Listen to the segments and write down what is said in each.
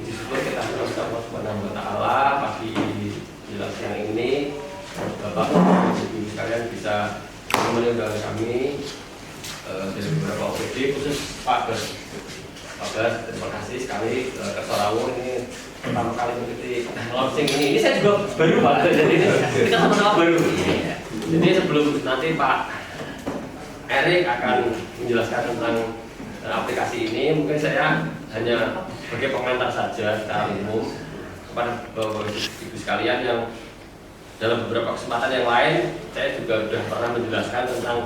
puji syukur kita berdoa Allah Subhanahu wa taala pagi jelang siang ini Bapak Ibu sekalian bisa memenuhi undangan kami dari beberapa OPD khusus Pak Bas. Pak Bas, terima kasih sekali ke Sorawo ini pertama kali mengikuti launching ini. Ini saya juga baru Pak, jadi ini kita sama-sama baru. Jadi sebelum nanti Pak Erik akan menjelaskan tentang aplikasi ini, mungkin saya hanya sebagai komentar saja secara umum kepada Bapak Ibu sekalian yang dalam beberapa kesempatan yang lain saya juga sudah pernah menjelaskan tentang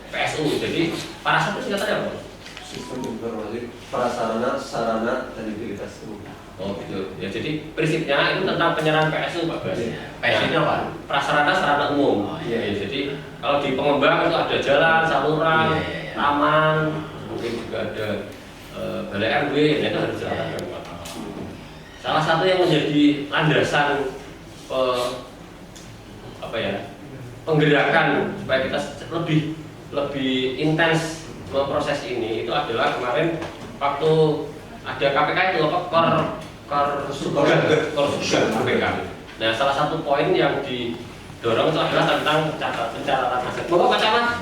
PSU. Jadi PARASA itu singkatannya apa? Sistem Informasi Prasarana, Sarana, dan Utilitas Umum. Oh gitu. Ya jadi prinsipnya itu tentang penyerahan PSU Pak Bas. PSU-nya apa? Prasarana, Sarana Umum. Ya, jadi kalau di pengembang itu ada jalan, saluran, taman, mungkin juga ada balai RW, itu harus diserahkan. Salah satu yang menjadi landasan penggerakan supaya kita lebih intens memproses ini itu adalah kemarin waktu ada KPK itu KPK. Nah, salah satu poin yang didorong itu adalah tentang pencatatan aset. Mau kacamata?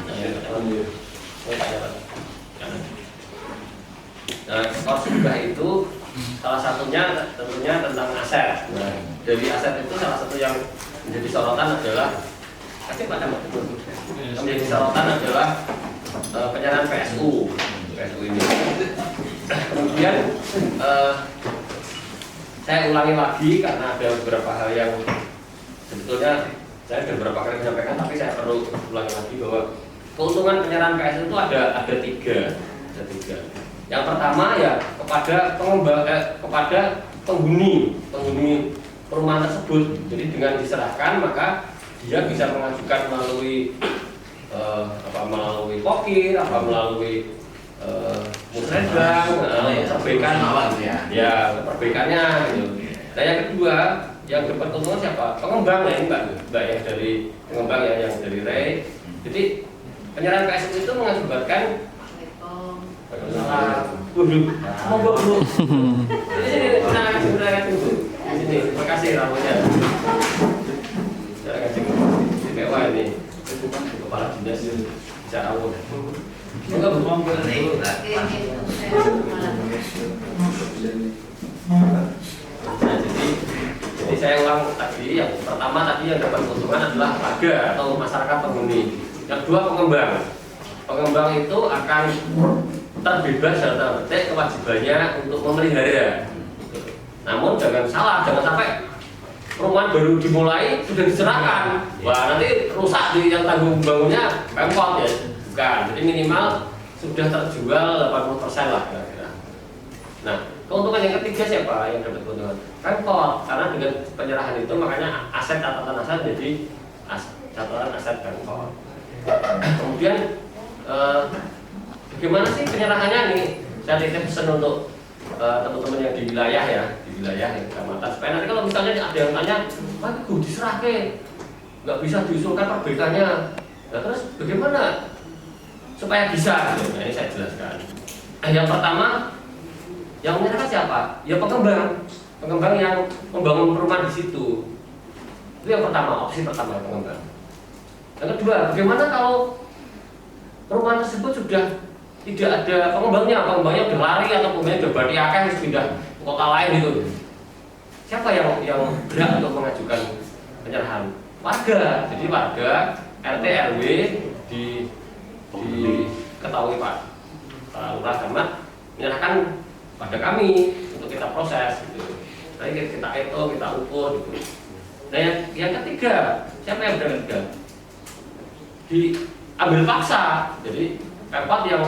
Nah, Korsubah itu salah satunya tentunya tentang aset. Nah, dari aset itu salah satu yang menjadi sorotan adalah penyerahan PSU ini. Kemudian saya ulangi lagi karena ada beberapa hal yang sebetulnya saya sudah beberapa kali menyampaikan, tapi saya perlu ulangi lagi bahwa keuntungan penyerahan PSU itu ada tiga. Yang pertama ya kepada pengembang kepada penghuni perumahan tersebut. Jadi dengan diserahkan maka dia bisa mengajukan melalui melalui pokir, melalui musrembang, perbaikan perbaikannya gitu. Nah yang kedua yang dapat keuntungan siapa? Pengembang ya mbak yang dari pengembang yang dari REI. Jadi penyerahan PSU itu mengakibatkan monggo Bu. Ini terima kasih ramuannya. Saya kasih PW ini kepala dinas bicara awal. Enggak Bu. Jadi saya ulang tadi, yang pertama tadi yang dapat keuntungan adalah warga atau masyarakat penghuni. Yang kedua pengembang. Pengembang itu akan terbebas dari kewajibannya untuk memelihara. Namun jangan sampai perumahan baru dimulai sudah diserahkan. Wah nanti rusak di yang tanggung bangunnya Pemkot ya. Bukan. Jadi minimal sudah terjual 80% lah kira-kira. Nah keuntungan yang ketiga siapa yang dapat keuntungan? Pemkot. Karena dengan penyerahan itu makanya aset catatan aset jadi catatan aset Pemkot. Kemudian bagaimana sih penyerahannya nih? Saya titip pesan untuk teman-teman yang di wilayah yang kecamatan. Supaya nanti kalau misalnya ada yang tanya, "Pak, gue diserahke, nggak bisa diusulkan perbaikannya." Nah terus bagaimana supaya bisa? Nah, ini saya jelaskan. Yang pertama, yang menyerahkan siapa? Ya pengembang yang membangun perumahan di situ. Itu yang pertama, opsi pertama pengembang. Yang kedua, bagaimana kalau perumahan tersebut sudah tidak ada pengembangnya udah lari atau pengembangnya udah bati akeh pindah ke kota lain gitu. Siapa yang berhak untuk mengajukan penyerahan? Warga. Jadi warga RT RW diketahui Pak Lurah Camat menyerahkan pada kami untuk kita proses gitu. Nanti kita hitung, kita ukur gitu. Nah yang ketiga, siapa yang berhak ketiga? Diambil paksa. Jadi Pemkot yang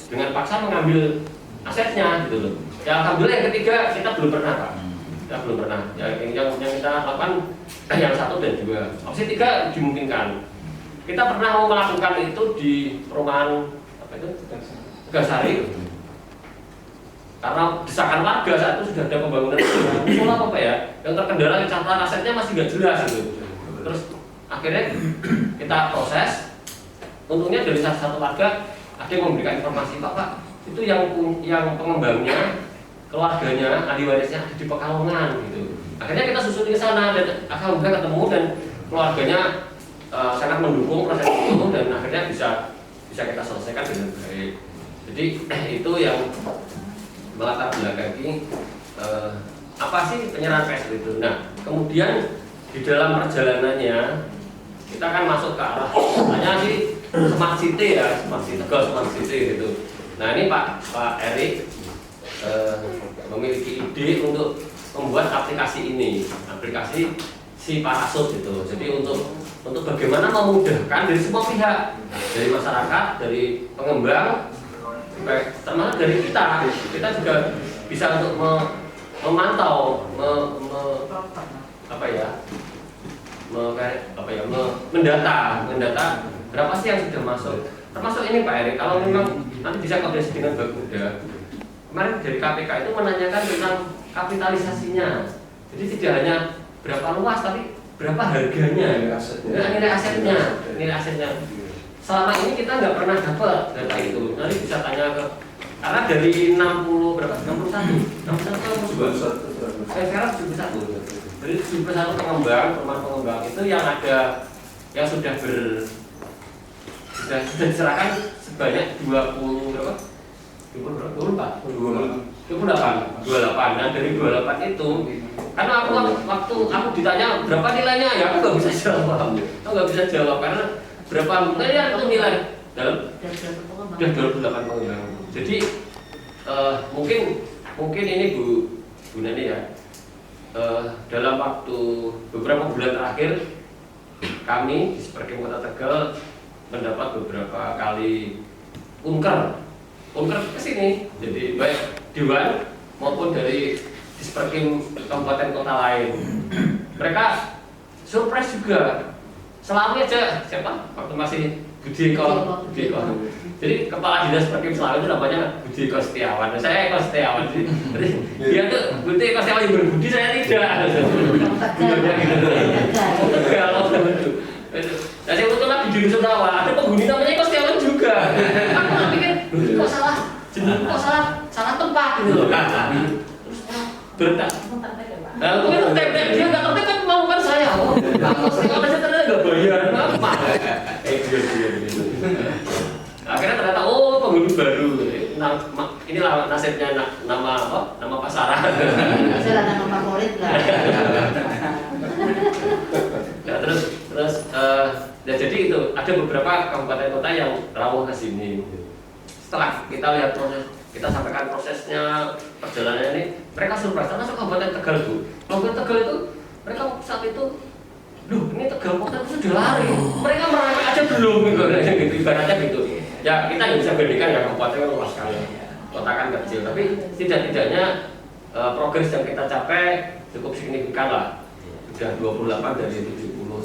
dengan paksa mengambil asetnya gitu loh. Ya alhamdulillah yang ketiga kita belum pernah Pak. Kita belum pernah. Yang kita lakukan yang satu dan dua. Opsi tiga dimungkinkan. Kita pernah mau melakukan itu di perumahan Gasari. Karena desakan warga saat itu sudah ada pembangunan musola apa ya, yang terkendala catatan asetnya masih nggak jelas gitu. Terus akhirnya kita proses. Untungnya dari satu warga ada yang memberikan informasi, Pak, itu yang pengembangnya keluarganya, ahli warisnya ada di Pekalongan gitu. Akhirnya kita susuni ke sana dan alhamdulillah ketemu dan keluarganya sangat mendukung proses itu dan akhirnya bisa kita selesaikan dengan baik. Jadi itu yang melatar belakangi apa sih penyerahan PSU itu. Nah, kemudian di dalam perjalanannya kita kan masuk ke arah hanya sih smart city ya, smart city gitu. Nah ini Pak Erik memiliki ide untuk membuat aplikasi ini, aplikasi si Parasut gitu. Jadi untuk bagaimana memudahkan dari semua pihak, dari masyarakat, dari pengembang, termasuk dari kita juga bisa untuk memantau, mendata berapa sih yang sudah masuk. Termasuk ini Pak Erik, kalau memang nanti bisa koordinasi dengan Bapeda. Kemarin dari KPK itu menanyakan tentang kapitalisasinya. Jadi tidak hanya berapa luas, tapi berapa harganya, nilai asetnya. Selama ini kita nggak pernah dapat data itu. Nanti bisa tanya ke, karena dari 61 saya sekarang 71. Dari 71 pengembang itu yang ada yang sudah diserahkan sebanyak 28. Nah dari 28 itu, karena waktu aku ditanya berapa nilainya, ya aku nggak bisa jawab, karena berapa nilai itu nilai dalam sudah 28 pengembang. Jadi mungkin ini Bu Nani ya, dalam waktu beberapa bulan terakhir kami di Superkim Kota Tegal mendapat beberapa kali unker ke sini, jadi baik Dewan maupun dari Disperkim kabupaten kota lain. Mereka surprise juga. Selawi aja siapa? Waktu masih Budi Eko. Jadi kepala dinas Perkim Selawi itu namanya Budi Eko Setiawan. Saya Eko Setiawan. Jadi dia tuh Budi Eko Setiawan yang berbudi, saya tidak. Nah, saya kebetulan di Dusun Rawa ada penghuni namanya Eko Setiawan juga. Aku pikir kok salah tempat gitu loh. Terus bertak. Nah, mungkin dia nggak tertib kan melakukan saya. Kalau Setiawan aja ternyata nggak bayar apa. Akhirnya ternyata penghuni baru. Inilah nasibnya nama pasaran. Saya nama favorit lah. Nah, terus ya jadi itu ada beberapa kabupaten kota yang rawuh ke sini. Setelah kita lihat proses, kita sampaikan prosesnya, perjalanannya ini, mereka surprise. Termasuk Kabupaten Tegal Bu. Kabupaten Tegal itu mereka saat itu, ini Tegal kota itu sudah lari. Mereka merangkak aja belum gitu, ibaratnya gitu. Ya kita nggak bisa bandingkan ya, kabupaten kan luas sekali, kota kan kecil. Tapi tidak-tidaknya progres yang kita capai cukup signifikan lah. Sudah 28 dari 70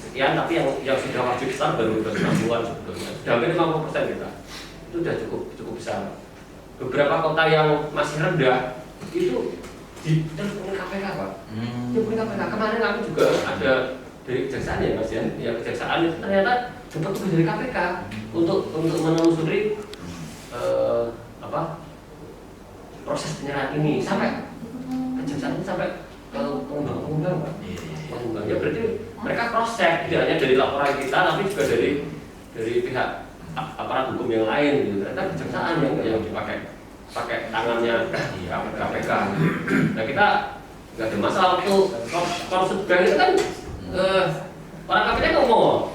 sekian, tapi yang sudah wajib besar baru 20-an sebetulnya. Sudah hampir 50% kita. Itu sudah cukup besar. Beberapa kota yang masih rendah itu ditelepon KPK Pak. Ditelepon KPK. Kemarin kami juga ada dari kejaksaan ya Mas ya. Ya kejaksaan itu ternyata dapat tugas dari KPK untuk menelusuri proses penyerahan ini sampai kejaksaan ini sampai ke pengembang Pak. Ya berarti mereka cross check tidak hanya dari laporan kita tapi juga dari pihak aparat hukum yang lain gitu. Ternyata kejaksaan yang dipakai tangannya KPK. Nah kita nggak ada masalah waktu konsul bank itu kan orang KPK ngomong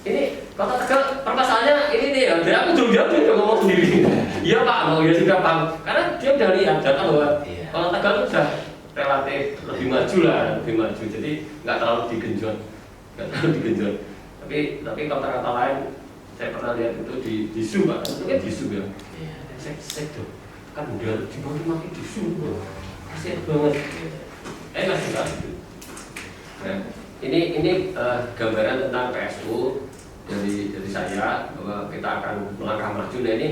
ini Kota Tegal permasalahannya ini nih ya. Jadi aku jauh-jauh dia ngomong sendiri. Iya Pak, ya sudah Pak. Karena dia udah lihat data bahwa Kota Tegal itu sudah relatif lebih maju. Jadi nggak terlalu digenjot. Tapi kota-kota lain saya pernah lihat itu di Zoom Pak, mungkin di Zoom ya. Saya tuh kan udah dimaki di Zoom, kasihan banget. Masih nggak gitu. Nah, ini gambaran tentang PSU dari saya bahwa kita akan melangkah maju. Nah ini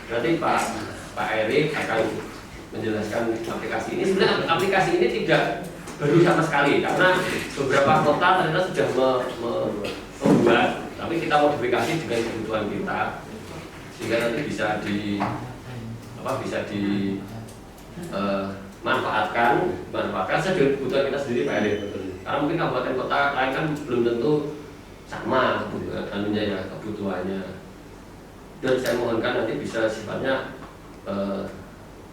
nanti Pak Erik akan menjelaskan aplikasi ini. Sebenarnya aplikasi ini tidak baru sama sekali karena beberapa kota ternyata sudah membuat, tapi kita modifikasi dengan kebutuhan kita sehingga nanti bisa bisa manfaatkan saja kebutuhan kita sendiri Pak Erik. Karena mungkin kabupaten kota lain kan belum tentu sama kebutuhannya. Dan saya mohonkan nanti bisa sifatnya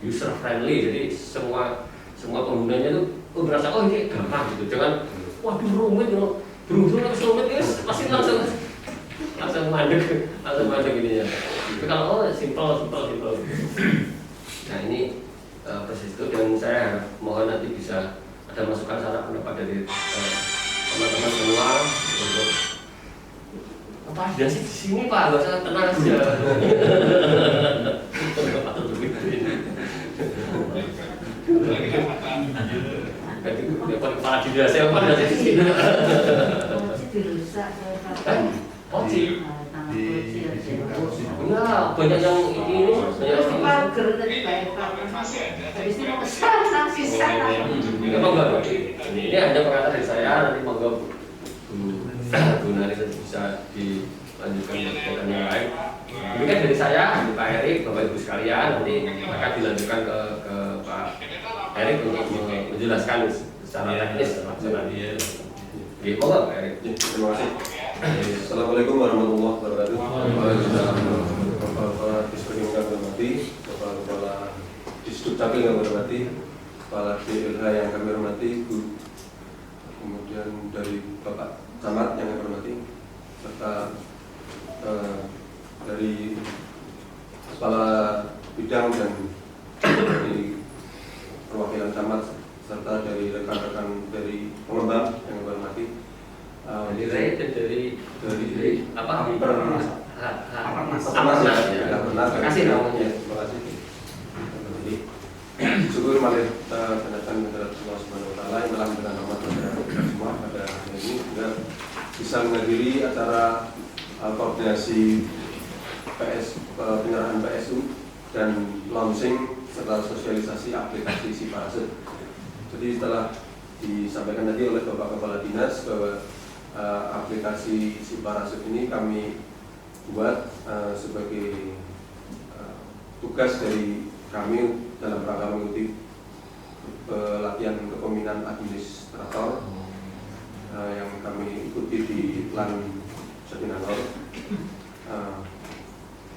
user friendly, jadi semua penggunanya itu merasa ini gampang gitu, jangan waduh rumit loh, berhubung rumit itu pasti langsung mandek ini ya. Tapi kalau simple. Nah ini persis itu, dan saya mohon nanti bisa ada masukan saran pendapat dari teman-teman semua untuk apa ada sih di sini Pak, nggak usah tenang aja. Kepala dinas saya apa ada di sini? Kunci dirusak saya. Kunci. Kunci Enggak, banyak yang ini banyak pagar tadi baik Pak. Habis itu mau kesana sisa. Enggak. Ini hanya pengatakan dari saya, nanti monggo Bu Nari bisa dilanjutkan kegiatan yang lain. Ini kan dari saya, Pak Erik, Bapak Ibu sekalian, nanti akan dilanjutkan ke Pak Erik untuk menjelaskan secara teknis pelaksanaan. Monggo Pak Erik. Terima kasih. Assalamualaikum warahmatullahi wabarakatuh. Bapak Dispendium yang kami hormati, Bapak-Kepala Disduk Capil yang kami hormati, Kepala DLH yang kami hormati, Bu, kemudian dari Bapak Camat yang kami hormati, serta dari Kepala Bidang dan dari perwakilan Camat, serta dari rekan-rekan dari pengembang yang kami hormati. Dari apa? Terima kasih namanya. Terima kasih. Syukur mari kita panjatkan kepada Allah Subhanahu Wa Taala yang telah memberikan rahmat kepada kita semua pada hari ini, sehingga bisa menghadiri acara koordinasi penyerahan PSU dan launching serta sosialisasi aplikasi Siparasut. Jadi setelah disampaikan tadi oleh Bapak Kepala Dinas bahwa aplikasi Siparasut ini kami buat sebagai tugas dari kami dalam rangka mengikuti pelatihan kepemimpinan administrator yang kami ikuti di Plan Jatinangor.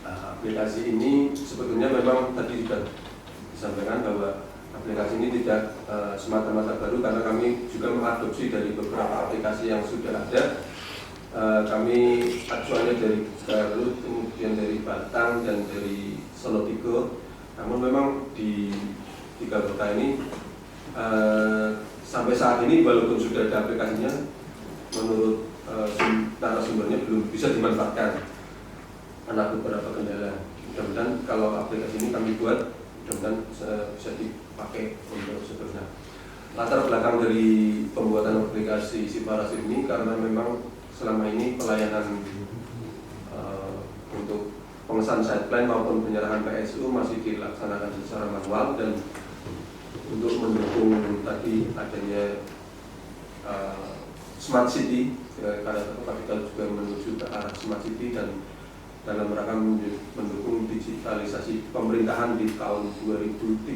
Aplikasi ini sebetulnya memang tadi sudah disampaikan bahwa aplikasi ini tidak semata-mata baru, karena kami juga mengadopsi dari beberapa aplikasi yang sudah ada. Kami acuannya dari Garut, kemudian dari Batang dan dari Solotigo. Namun memang di tiga kota ini sampai saat ini walaupun sudah ada aplikasinya, menurut narasumbernya belum bisa dimanfaatkan karena beberapa kendala. Mudah-mudahan kalau aplikasi ini kami buat, mudah-mudahan bisa dipakai untuk seterusnya. Latar belakang dari pembuatan aplikasi Siparasut ini karena memang selama ini pelayanan untuk pengesahan site plan maupun penyerahan PSU masih dilaksanakan secara manual, dan untuk mendukung tadi adanya smart city, karena kita juga menuju ke arah smart city dan dalam rangka mendukung digitalisasi pemerintahan di tahun 2030,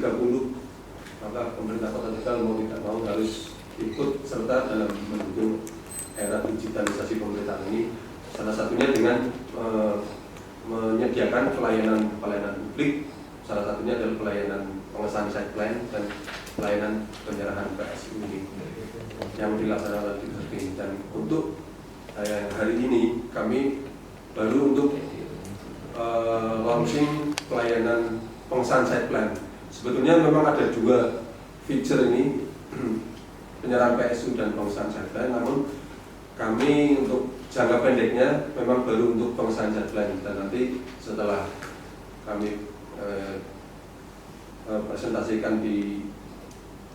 maka pemerintah Kota Tegal mau tidak mau harus ikut serta dalam mendukung era digitalisasi pemerintahan ini. Salah satunya dengan menyediakan pelayanan publik, salah satunya adalah pelayanan pengesahan site plan dan pelayanan penyerahan PSU ini yang dilaksanakan di. Dan untuk hari ini kami baru untuk launching pelayanan pengesahan site plan. Sebetulnya memang ada dua feature ini, penyerahan PSU dan pengesahan site plan, namun kami untuk jangka pendeknya memang baru untuk pengesahan site plan, dan nanti setelah kami presentasikan di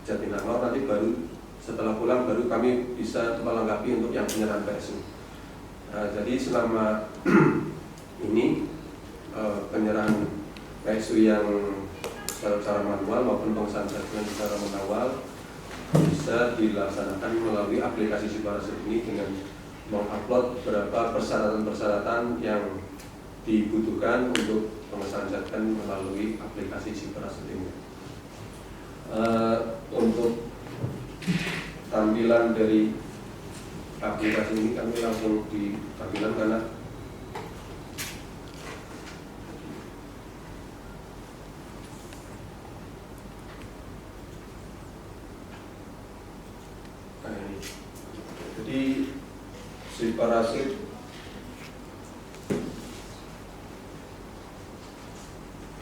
Jatinangor, nanti baru setelah pulang baru kami bisa melengkapi untuk yang penyerahan PSU. Jadi selama ini penyerahan PSU yang secara manual maupun pengesahan site plan secara manual bisa dilaksanakan melalui aplikasi Siparasut ini dengan mengupload beberapa persyaratan-persyaratan yang dibutuhkan untuk pengesahan zat-plan melalui aplikasi si Parasut ini. Untuk tampilan dari aplikasi ini kami langsung di tampilan karena ini. Jadi si Parasut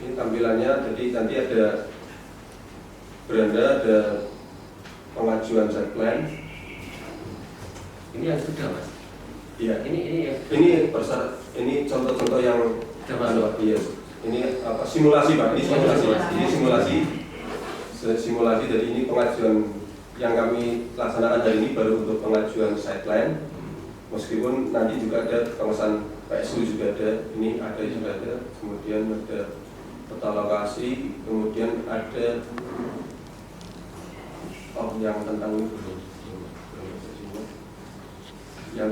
ini tampilannya, jadi nanti ada beranda, ada pengajuan zat-plan. Ini yang sudah mas. Iya. Ini Ini contoh-contoh yang sudah masuk. Iya. Ini apa? Simulasi Pak. Ini simulasi. Ini simulasi. Jadi ini pengajuan yang kami laksanakan hari ini baru untuk pengajuan site plan. Meskipun nanti juga ada pengesahan PSU juga ada. Ini ada juga ada. Kemudian ada peta lokasi. Kemudian ada yang tentang ini yang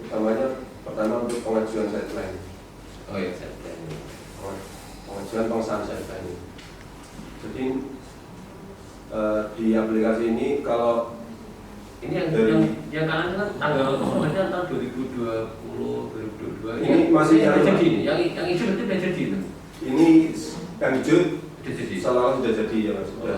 utamanya pertama untuk pengajuan site plan. Oh ya, site plan. Pengajuan pengesahan site plan. Jadi di aplikasi ini kalau ini yang kanan kan tanggal kemarin tahun 2020 2022. Ini masih yang jadi ini, yang hijau berarti sudah jadi itu. Ini yang hijau Sudah jadi. salah sudah jadi ya Mas. Sudah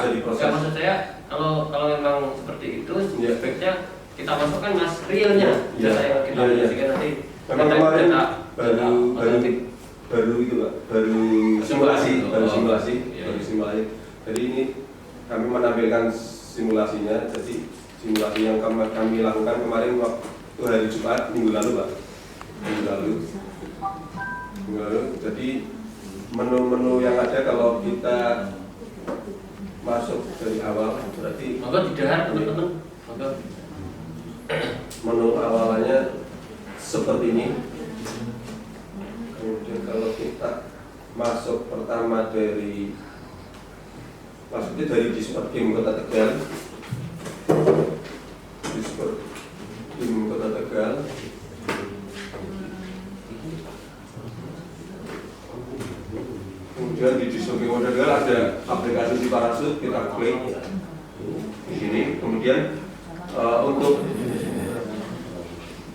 jadi proses. Maksud saya kalau memang seperti itu Ya. sebaiknya kita masukkan mas realnya. Ya. Data yang kita Ya, ya. aplikasikan nanti. Memang data- kemarin data- data otentik. baru itu Pak, baru Simulasi. baru simulasi, Iya. baru simulasi. Jadi ini kami menampilkan simulasinya. Jadi simulasi yang kami lakukan kemarin waktu hari Jumat minggu lalu Pak, minggu lalu. Jadi menu-menu yang ada kalau kita masuk dari awal berarti Maka tidak teman-teman. Maka menu awalannya seperti ini. Kemudian kalau kita masuk pertama dari maksudnya dari Disperkim Kota Tegal, Disperkim Kota Tegal. Kemudian di Disperkim Kota Tegal ada aplikasi si Parasut, kita klik di sini. Kemudian untuk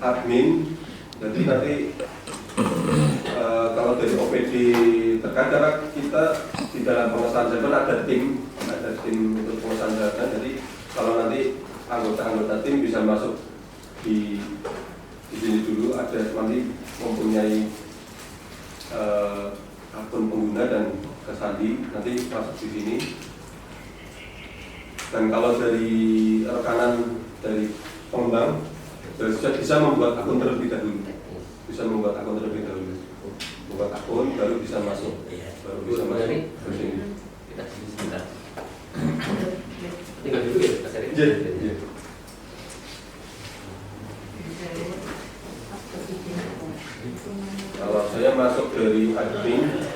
admin, jadi nanti kalau dari OPD terkait karena kita di dalam pengesahan zat ada tim untuk pengesahan data. Jadi kalau nanti anggota-anggota tim bisa masuk di sini dulu, ada nanti mempunyai akun pengguna dan kesandi nanti masuk di sini. Dan kalau dari rekanan dari pengembang bisa membuat akun terlebih dahulu. Membuat akun baru bisa masuk. Baru bisa masuk ke sini. kita sini sebentar. Tinggal dulu ya Mas Eri. Iya. Kalau saya masuk dari admin,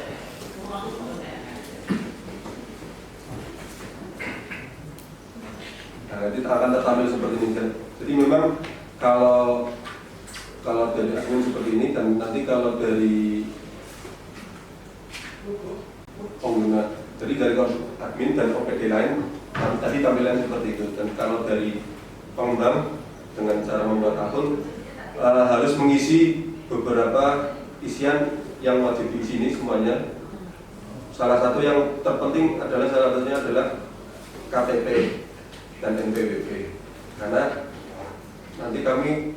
nah, nanti akan tertampil seperti ini. Jadi memang kalau dari admin seperti ini, dan nanti kalau dari pengguna, jadi dari admin dan OPD lain tadi tampilan seperti itu. Dan kalau dari pengembang dengan cara membuat akun harus mengisi beberapa isian yang wajib diisi ini semuanya. Salah satu yang terpenting adalah KTP dan NPWP, karena nanti kami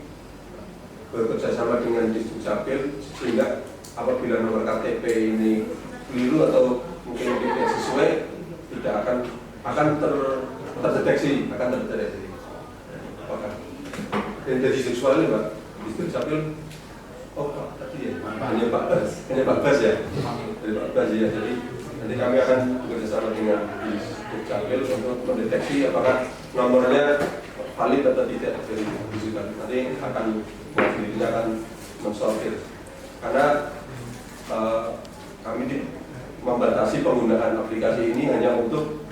bekerja sama dengan Disdukcapil sehingga apabila nomor KTP ini keliru atau mungkin tidak sesuai, tidak akan terdeteksi. Apakah identitas seksual ini Pak Disdukcapil? Oh Pak, tadi ya, hanya Pak Bas ya, dari Pak Bas ya. Jadi nanti kami akan bekerja sama dengan Disdukcapil untuk mendeteksi apakah nomornya valid atau tidak dari digital. Nanti dirinya akan mensortir, karena kami membatasi penggunaan aplikasi ini hanya untuk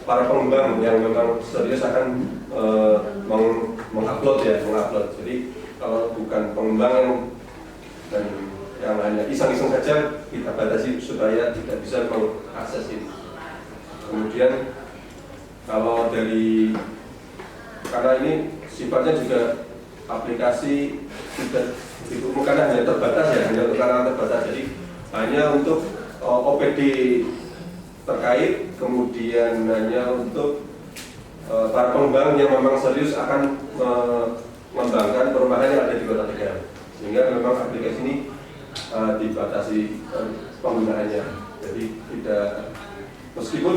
para pengembang yang memang serius akan mengupload. Jadi kalau bukan pengembang yang dan yang hanya iseng-iseng saja kita batasi supaya tidak bisa mengakses ini. Kemudian kalau dari, karena ini sifatnya juga aplikasi tidak diumumkan hanya terbatas ya, hanya untuk kalangan terbatas, jadi hanya untuk OPD terkait, kemudian hanya untuk para pengembang yang memang serius akan mengembangkan perumahan yang ada di Kota Tegal, sehingga memang aplikasi ini dibatasi penggunaannya. Jadi tidak, meskipun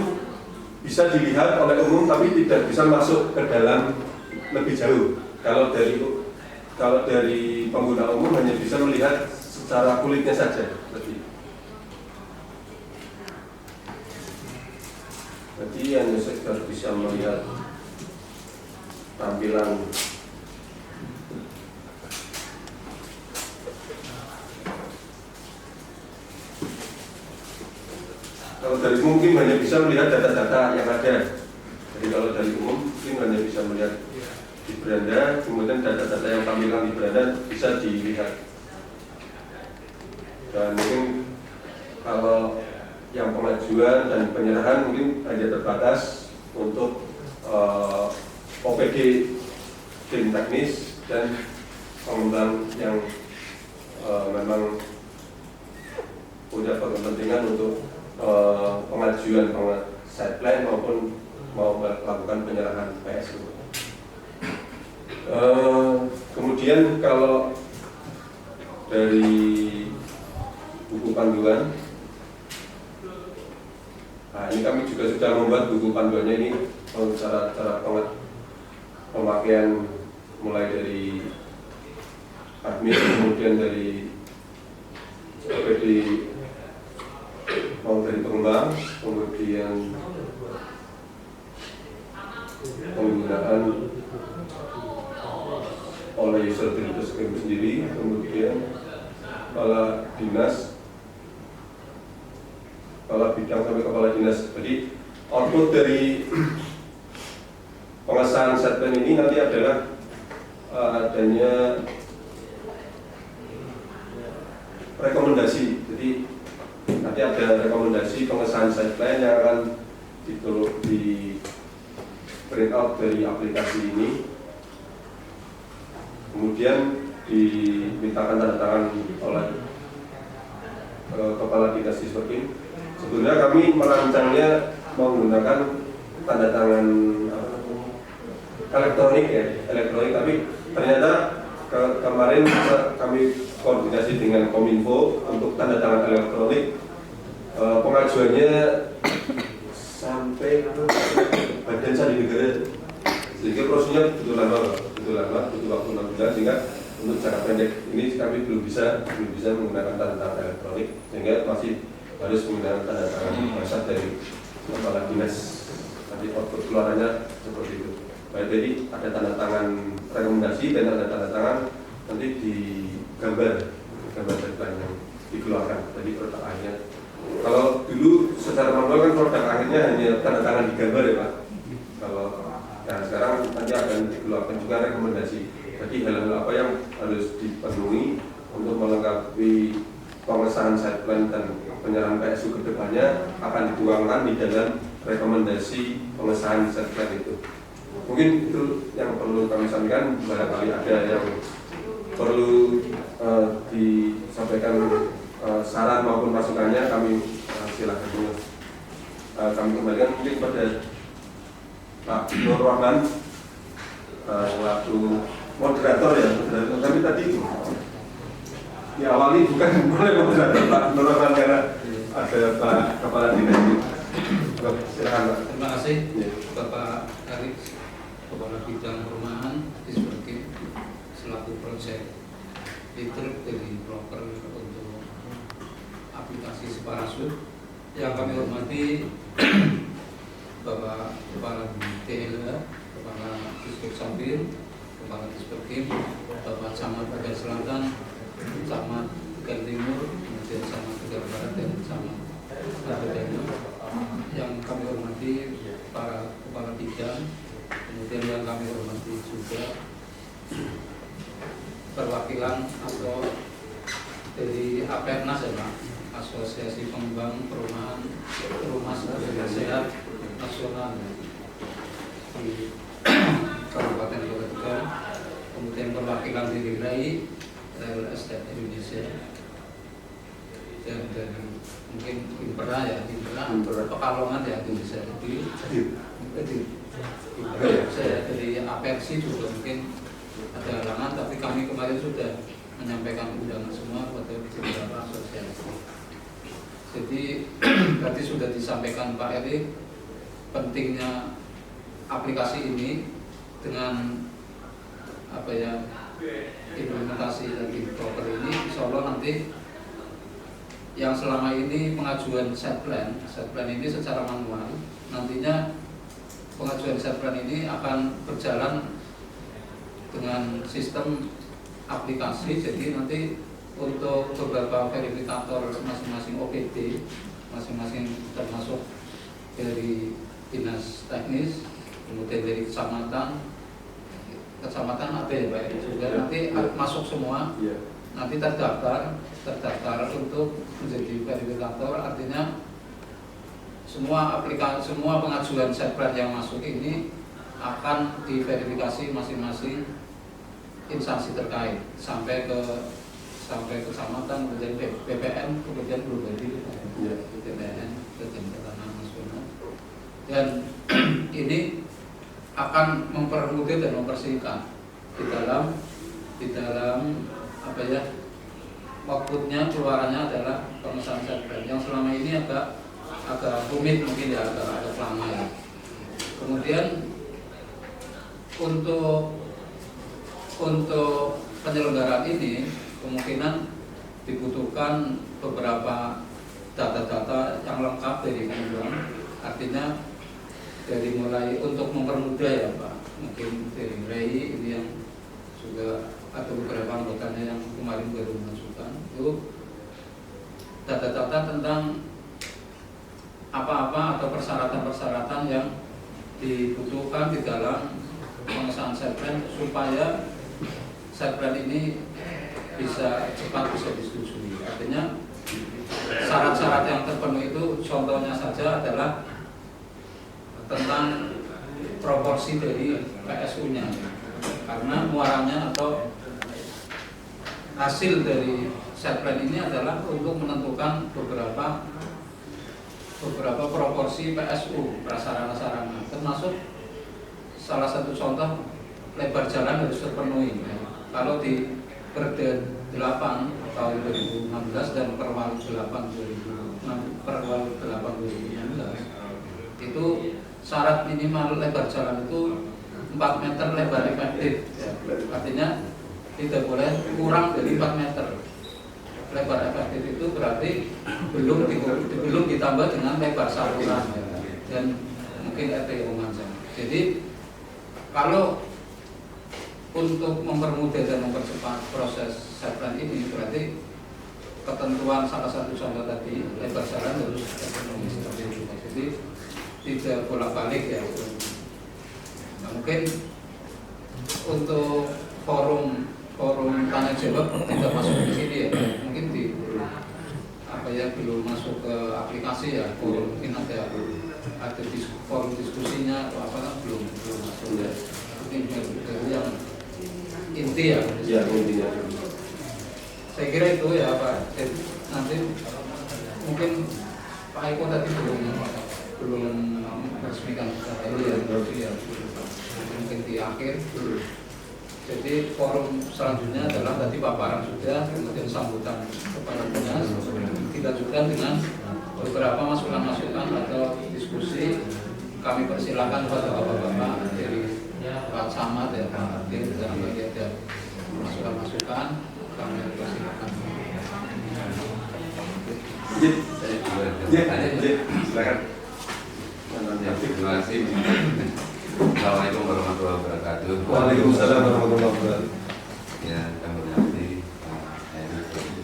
bisa dilihat oleh umum tapi tidak bisa masuk ke dalam lebih jauh. Kalau dari pengguna umum hanya bisa melihat secara kulitnya saja. Jadi hanya sekedar bisa melihat tampilan. Kalau dari umum mungkin hanya bisa melihat data-data yang ada. Jadi kalau dari umum mungkin hanya bisa melihat di beranda, kemudian data-data yang tampilan di beranda bisa dilihat. Dan mungkin kalau yang pengajuan dan penyerahan mungkin hanya terbatas untuk OPD tim teknis dan pengembang yang memang punya kepentingan untuk pengajuan site plan maupun mau melakukan penyerahan PSU. Kemudian kalau dari buku panduan, nah ini kami juga sudah membuat buku panduannya ini, cara pemakaian mulai dari admin, kemudian dari OPD mau dari pengembang, kemudian penggunaan oleh user itu sendiri, kemudian kepala dinas, kepala bidang sampai kepala dinas. Jadi output dari pengesahan set plan ini nanti adalah adanya rekomendasi. Jadi nanti ada rekomendasi pengesahan set plan yang akan di print out dari aplikasi ini, kemudian dimintakan tanda tangan oleh kepala dinas Disperkim. Sebenarnya kami merancangnya menggunakan tanda tangan elektronik ya, tapi ternyata kemarin kami koordinasi dengan Kominfo untuk tanda tangan elektronik, pengajuannya sampai Badan Sandi Negara, sehingga prosesnya betul lama, butuh waktu 6 bulan, sehingga untuk jangka pendek ini kami belum bisa menggunakan tanda tangan elektronik, sehingga masih harus menggunakan tanda tangan basah dari kepala dinas. Nanti output keluarannya seperti itu. Baik, jadi ada tanda tangan rekomendasi dan ada tanda tangan nanti di gambar deadline yang dikeluarkan. Jadi produk akhirnya, kalau dulu secara manual kan produk akhirnya hanya tanda tangan di gambar ya Pak. Kalau sekarang nanti akan dikeluarkan juga rekomendasi. Jadi hal-hal apa yang harus dipenuhi untuk melengkapi pengesahan site plan dan penyerahan PSU ke depannya akan dituangkan di dalam rekomendasi pengesahan site plan itu. Mungkin itu yang perlu kami sampaikan. Barangkali ada yang perlu disampaikan saran maupun masukannya, kami silakan dulu. Kami kembalikan mungkin pada Pak Nur Rahman selaku moderator ya. Kami tadi diawali bukan oleh moderator Pak Nur Rahman karena ada Pak Kepala Dinas. Silakan Pak. Terima kasih Bapak Arif, Kepala Bidang Perumahan Disperkim selaku proyek leader dari broker untuk aplikasi Separasut. Yang kami hormati Bapak Kepala DLH, Kepala Disperkim Sampir, Kepala Disperkim, Bapak Camat Tegal Selatan, Camat Tegal Timur, kemudian Camat Tegal Barat dan Camat Tegal Timur. Yang kami hormati para kepala bidang, kemudian yang kami hormati juga perwakilan atau dari APERNAS ya Pak, Asosiasi Pengembang Perumahan Rumah Sehat Nasional di Kabupaten Kota Tegal, kemudian perwakilan dari RAI Real Estate Indonesia, dan mungkin Impera ya, Pekalongan ya Indonesia. Jadi saya dari APERSI juga mungkin ada halangan, tapi kami kemarin sudah menyampaikan undangan semua kepada beberapa asosiasi. Jadi tadi sudah disampaikan Pak Eri pentingnya aplikasi ini dengan implementasi dari proper ini, insya Allah nanti yang selama ini pengajuan set plan ini secara manual, nantinya pengajuan set plan ini akan berjalan dengan sistem aplikasi. Jadi nanti untuk beberapa verifikator masing-masing OPD, masing-masing termasuk dari dinas teknis, kemudian dari kecamatan ada ya Pak juga, nanti masuk semua, nanti terdaftar untuk menjadi verifikator. Artinya semua pengajuan set plan yang masuk ini akan diverifikasi masing-masing instansi terkait sampai ke kecamatan, kemudian BPN, kemudian belum jadi BPN, Badan Pertanahan Nasional. Dan ini akan mempermudah dan mempersingkat di dalam outputnya, keluarannya adalah pengesahan set plan yang selama ini agak rumit, mungkin ya agak lama ya. Kemudian untuk penyelenggaraan ini kemungkinan dibutuhkan beberapa data-data yang lengkap dari pengembang. Artinya dari mulai untuk mempermudah ya Pak, mungkin dari RAI ini yang juga ada beberapa anggotanya yang kemarin baru mengajukan, itu data-data tentang apa-apa atau persyaratan-persyaratan yang dibutuhkan di dalam pengesahan set plan supaya set plan ini bisa cepat bisa disetujui. Artinya syarat-syarat yang terpenuhi itu contohnya saja adalah tentang proporsi dari PSU-nya, karena muaranya atau hasil dari set plan ini adalah untuk menentukan beberapa proporsi PSU, prasarana-sarana, termasuk salah satu contoh lebar jalan harus terpenuhi. Kalau di Perda 8 tahun 2016 dan Perwal 8 2016 itu syarat minimal lebar jalan itu 4 meter lebar efektif ya. Artinya tidak boleh kurang dari 4 meter lebar efektif. Itu berarti belum ditambah dengan lebar saluran ya. Dan mungkin RT Romansa. Jadi kalau untuk mempermudah dan mempercepat proses set plan ini, berarti ketentuan salah satu contoh tadi lebar jalan harus terpenuhi seperti itu. Jadi tidak bolak-balik ya. Nah, mungkin untuk forum tanya jawab tidak masuk di sini ya. Mungkin belum masuk ke aplikasi ya. Forum mungkin ada forum diskusinya atau apa belum masuk ya. Mungkin dari yang inti ya. Ya, intinya. Saya kira itu ya Pak. Jadi nanti mungkin Pak Eko tadi belum meresmikan ini ya. Mungkin di akhir. Jadi forum selanjutnya adalah tadi paparan sudah, kemudian sambutan kepada dinas, dilanjutkan dengan beberapa masukan-masukan atau diskusi. Kami persilakan kepada bapak-bapak dari Pak Samad ya, Pak Adil, dan bagi ada masukan-masukan kami persilakan. Silakan. Terima kasih. Assalamualaikum warahmatullahi wabarakatuh. Waalaikumsalam warahmatullahi wabarakatuh. Ya, kami hormati Pak Eri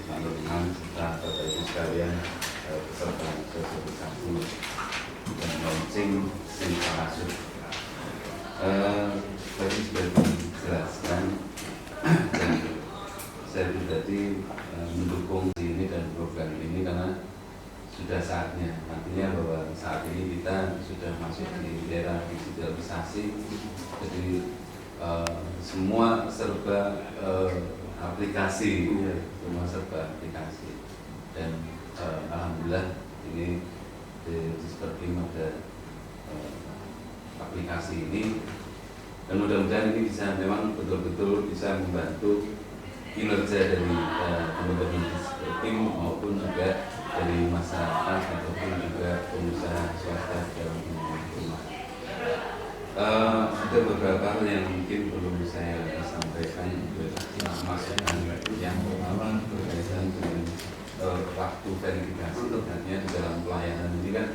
Manurman serta Bapak Ibu sekalian peserta sosialisasi dan launching SIM Parasut. Tadi sudah dijelaskan dan saya pribadi mendukung ini dan program ini karena sudah saatnya. Artinya bahwa saat ini kita sudah masuk di era digitalisasi, jadi semua serba aplikasi, semua serba aplikasi. Dan alhamdulillah ini seperti ada aplikasi ini, dan mudah-mudahan ini bisa memang betul-betul bisa membantu kinerja dari teman-teman tim maupun juga dari masyarakat ataupun juga pengusaha swasta dalam rumah. Ada beberapa hal yang mungkin perlu saya sampaikan, masukan yang pertama berkaitan dengan waktu verifikasi. Artinya di dalam pelayanan ini kan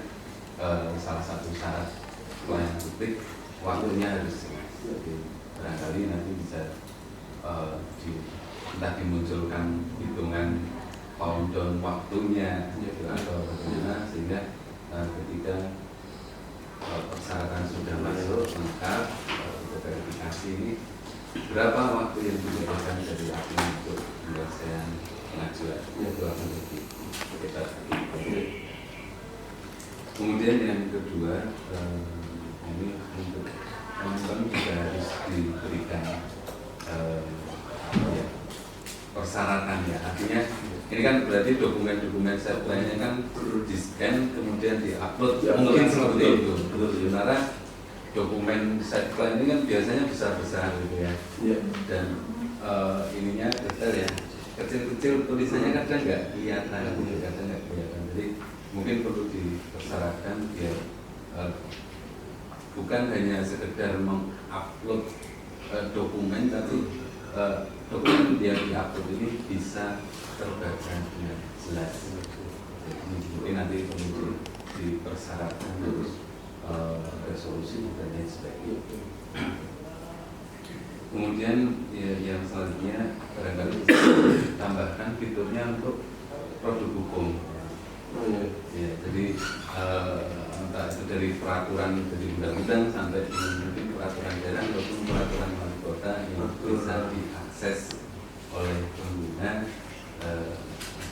salah satu syarat pelayanan publik waktunya harus jelas. Jadi barangkali nanti bisa entah dimunculkan hitungan countdown waktunya atau bagaimana, sehingga ketika persyaratan sudah masuk lengkap untuk verifikasi ini, berapa waktu yang dibutuhkan dari admin untuk penyelesaian pengajuan itu akan lebih cepat. Kemudian yang kedua, ini untuk teman-teman juga harus diberikan persyaratan ya. Artinya ini kan berarti dokumen-dokumen setline-nya kan di-scan kemudian di-upload, mungkin seperti itu. Sementara dokumen setline ini kan biasanya besar-besar gitu ya. Dan ininya detail ya, kecil-kecil tulisannya kadang nggak kelihatan, kadang nggak kelihatan. Jadi mungkin perlu dipersyaratkan biar bukan hanya sekedar mengupload dokumen, tapi dokumen yang diupload ini bisa terbaca dengan jelas. Jadi mungkin nanti kemudian dipersyaratkan terus resolusi dan lain sebagainya. Kemudian yang selanjutnya barangkali bisa ditambahkan fiturnya untuk produk hukum. Ya, jadi entah itu dari peraturan dari undang-undang sampai mungkin peraturan daerah ataupun peraturan wali kota yang bisa diakses oleh pengguna.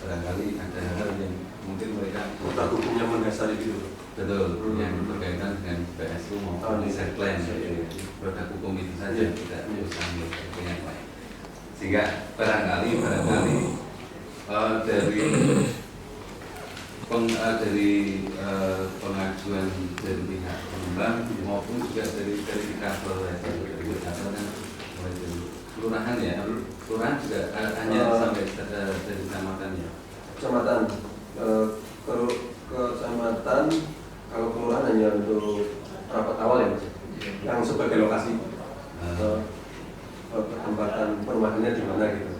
Barangkali ada hal yang mungkin mereka produk hukumnya mendasari itu. Betul, yang berkaitan dengan PSU maupun setline. Produk hukum itu saja tidak usah memiliki yang lain. Sehingga barangkali dari pengajuan dari pihak pengembang maupun juga dari verifikator kan mulai dari kelurahan ya, kelurahan juga hanya sampai dari kecamatan ya. Kecamatan, kecamatan kalau kelurahan hanya untuk rapat awal ya mas, yang sebagai lokasi penempatan perumahannya di mana gitu.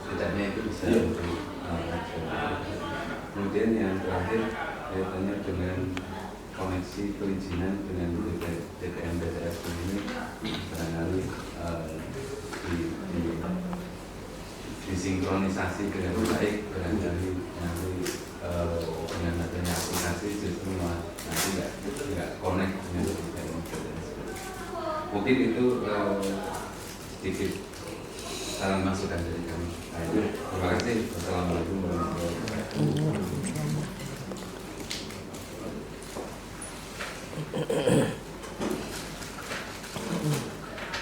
Setidaknya itu bisa untuk kemudian yang terakhir kaitannya dengan koneksi perizinan dengan DPM BTS ini barangkali disinkronisasi dengan baik, barangkali nanti dengan adanya aplikasi justru nanti nggak connect dengan DPM BTS. Mungkin itu sedikit saran masukan dari kami. Terima kasih. Wassalamualaikum warahmatullahi wabarakatuh.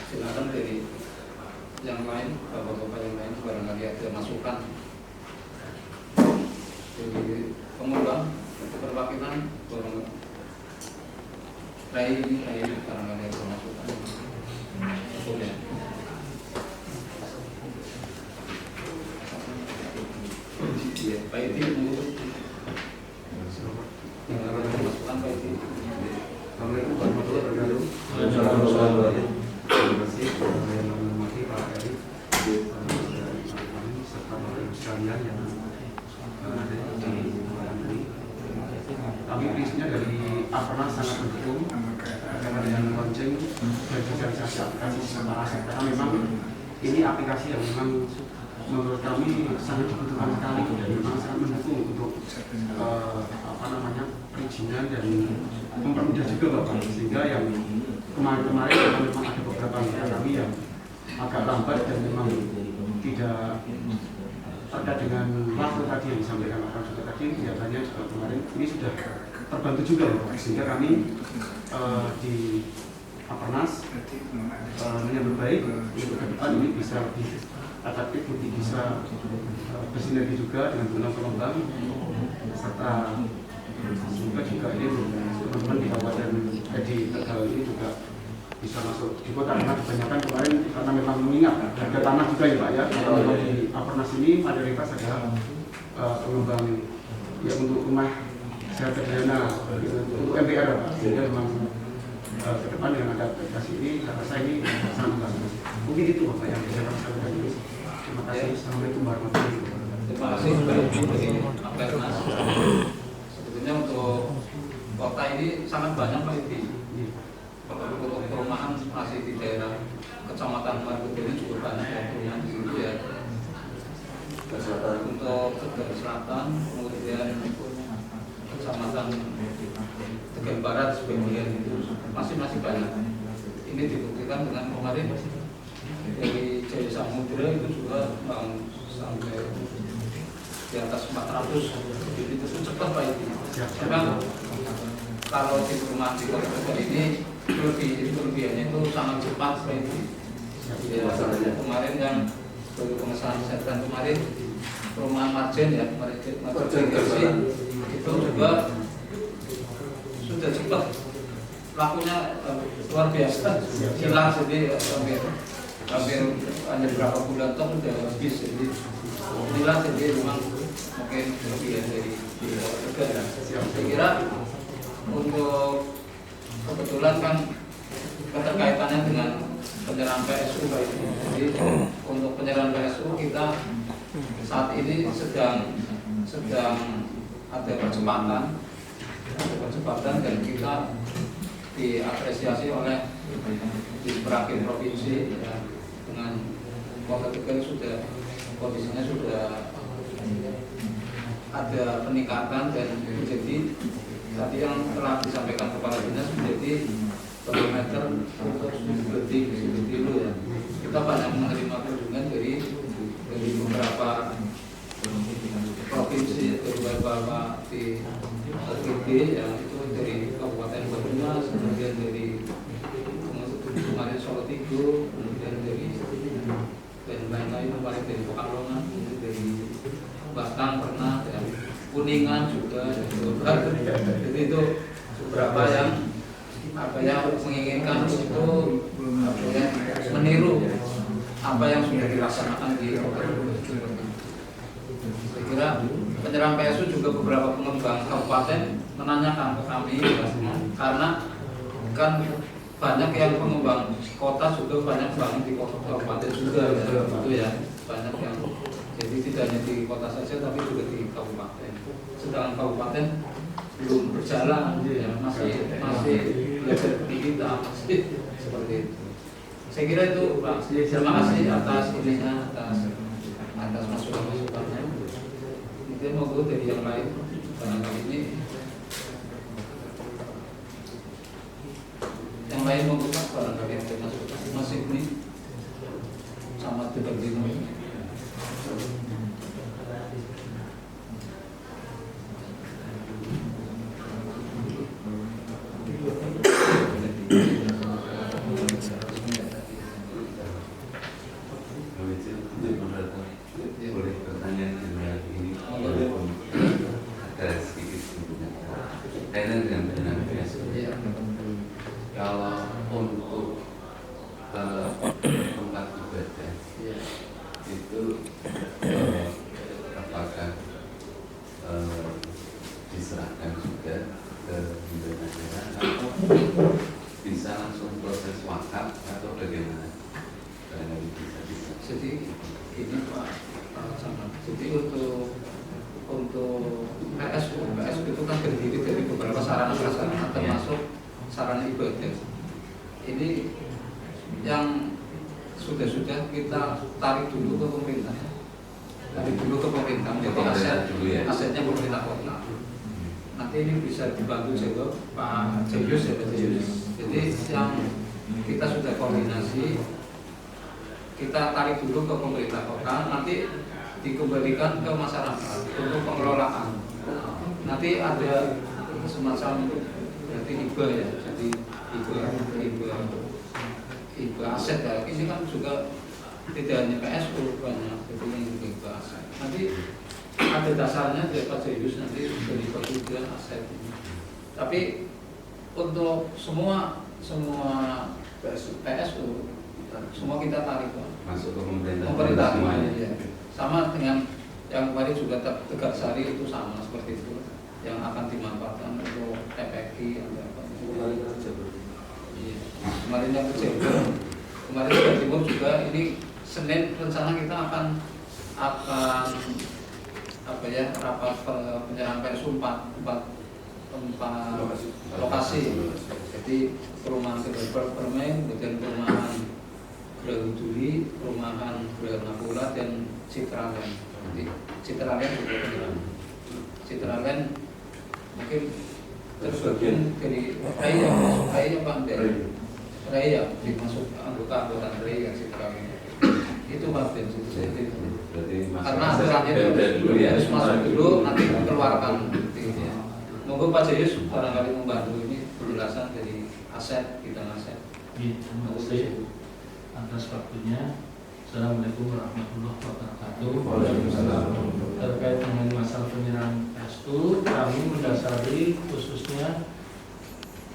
Silakan dari yang lain, bapak-bapak yang lain barangkali ada masukan. Jadi pengembang perwakilan Rai barangkali ada masukan. Boleh. Pak Iti mengurus yang ada masukan Pak Iti. Assalamualaikum warahmatullahi wabarakatuh. Terima kasih yang menghormati Pak Eri serta Bapak Ibu sekalian yang ada di ini. Kami prinsipnya dari Aparnas sangat mendukung karena dengan lonceng dan sosialisasi aplikasi serta aset, karena memang ini aplikasi yang memang menurut kami sangat dibutuhkan sekali dan memang sangat mendukung untuk perizinan dan mempermudah juga Bapak, sehingga yang kemarin memang ada beberapa mitra kami yang agak lambat dan memang tidak terkait dengan waktu tadi yang disampaikan Pak Kapolres tadi, kelihatannya juga kemarin ini sudah terbantu juga ya Pak, sehingga kami di Apernas menyambut baik untuk ke depan ini bisa lebih efektif, lebih bisa bersinergi juga dengan pengembang serta semoga juga ini teman-teman di Kabupaten di Tegal ini juga bisa masuk di kota, karena kebanyakan kemarin karena memang mengingat harga tanah juga ya Pak ya. Kalau di Apernas ini mayoritas adalah pengembang ya untuk rumah sehat sederhana untuk MPR Pak, sehingga memang ke depan dengan ada aplikasi ini saya rasa ini sangat bagus. Mungkin itu Bapak yang bisa kami sampaikan dulu. Terima kasih. Assalamualaikum warahmatullahi wabarakatuh. Terima kasih dari Apernas. Sebetulnya untuk kota ini sangat banyak Pak Ibi. Untuk perumahan masih di daerah Kecamatan Margono ini cukup banyak yang perumahan di situ ya. Untuk Tegal Selatan, kemudian Kecamatan Tegal Barat sebagian itu masih banyak. Ini dibuktikan dengan kemarin dari Jaya Samudra itu juga sampai di atas 400, jadi itu cepat Pak Ibi. Memang kalau di perumahan di Kota Tegal ini kelebihannya itu sangat cepat Pak Ibi. Ya, kemarin yang baru pengesahan setran kemarin perumahan Marjen ya, Marjen itu juga sudah cepat, lakunya luar biasa, hilang jadi hampir hanya berapa bulan toh sudah habis, jadi hilang, jadi memang mungkin kelebihan dari Tegal. Saya kira untuk kebetulan kan keterkaitannya dengan penyerahan PSU Pak Ibu. Jadi untuk penyerahan PSU kita saat ini sedang ada percepatan dan kita diapresiasi oleh di beberapa provinsi ya, dengan Kota Tegal sudah kondisinya sudah ada peningkatan dan menjadi tadi yang telah disampaikan Kepala Dinas menjadi kilometer untuk studi dulu ya. Kita banyak menerima kunjungan dari beberapa provinsi, dari beberapa di OPD yang itu dari Kabupaten Banyumas, kemudian dari kemarin Solo Tigo, kemudian dari dan lain-lain, kemarin dari Pekalongan, dari Batang pernah, dan Kuningan juga, jadi itu beberapa yang menginginkan itu meniru apa yang sudah dilaksanakan di Kota Tegal. Saya kira penyerahan PSU juga beberapa pengembang kabupaten menanyakan ke kami karena kan banyak yang pengembang kota juga banyak banget di kabupaten juga ya, itu ya, banyak yang jadi tidak hanya di kota saja tapi juga di kabupaten. Sedangkan kabupaten belum berjalan ya, masih belajar di kita masih seperti itu. Saya kira itu Pak. Terima kasih atas ininya, atas masukan-masukannya. Mungkin mau dari yang lain barangkali ini. Yang lain mau buka barangkali ada masukan. Masih ini sama Tegal Timur. Boleh bertanya dengan ini ada sedikit sebetulnya kaitan dengan pendanaan PSU. Kalau untuk tempat ibadah itu apakah diserahkan juga ke negara atau bisa langsung proses wakaf atau bagaimana? Jadi ini Pak, jadi untuk PSU itu kan terdiri dari beberapa sarana prasarana termasuk sarana ibadah. Ini yang sudah kita tarik dulu ke pemerintah, jadi asetnya pemerintah kota. Nanti ini bisa dibantu jawab Pak Jayus ya, Pak Jayus. Jadi yang kita sudah koordinasi kita tarik dulu ke pemerintah kota, nanti dikembalikan ke masyarakat untuk pengelolaan. Nanti ada semacam berarti hibah ya, jadi hibah aset ya. Ini kan juga tidak hanya PSU banyak, jadi ini hibah aset. Nanti ada dasarnya dari Pak Jayus nanti dari persetujuan aset ini. Tapi untuk semua PSU semua kita tarik Pak. Masuk ke pemerintah Pemerintah ya. Sama dengan yang kemarin juga Tegarsari itu sama seperti itu, yang akan dimanfaatkan untuk TPK atau apa. Iya. Kemarin yang kecil, kemarin Jawa Timur juga ini Senin rencana kita akan apa ya, rapat penyerahan PSU 4 lokasi. Jadi perumahan Permen, kemudian perumahan Grahuduli, perumahan Granapula dan Citraland. Jadi Citraland juga penting. Citraland mungkin terbagian dari Raya Pak dari Raya dimasuk anggota Raya Citraland. Itu Pak Ben. Karena aturannya itu harus masuk dulu, nanti keluarkan. Monggo Pak Jayus barangkali membantu ini penjelasan dari aset kita aset. Terima kasih atas waktunya. Assalamualaikum warahmatullahi wabarakatuh. Terkait dengan masalah penyerahan PSU, kami mendasari khususnya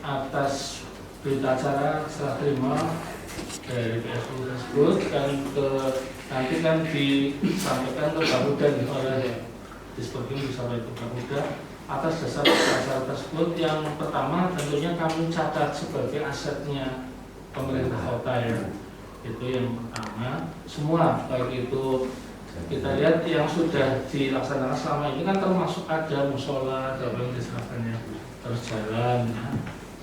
atas berita acara serah terima dari PSU tersebut dan nanti kan disampaikan ke Garuda oleh Disperkim disampaikan ke Garuda. Atas dasar acara tersebut, yang pertama tentunya kami catat sebagai asetnya pemerintah kota ya. Itu yang pertama. Semua baik itu kita lihat yang sudah dilaksanakan selama ini kan termasuk ada musola, ada yang diserahkannya, terus jalan, ya,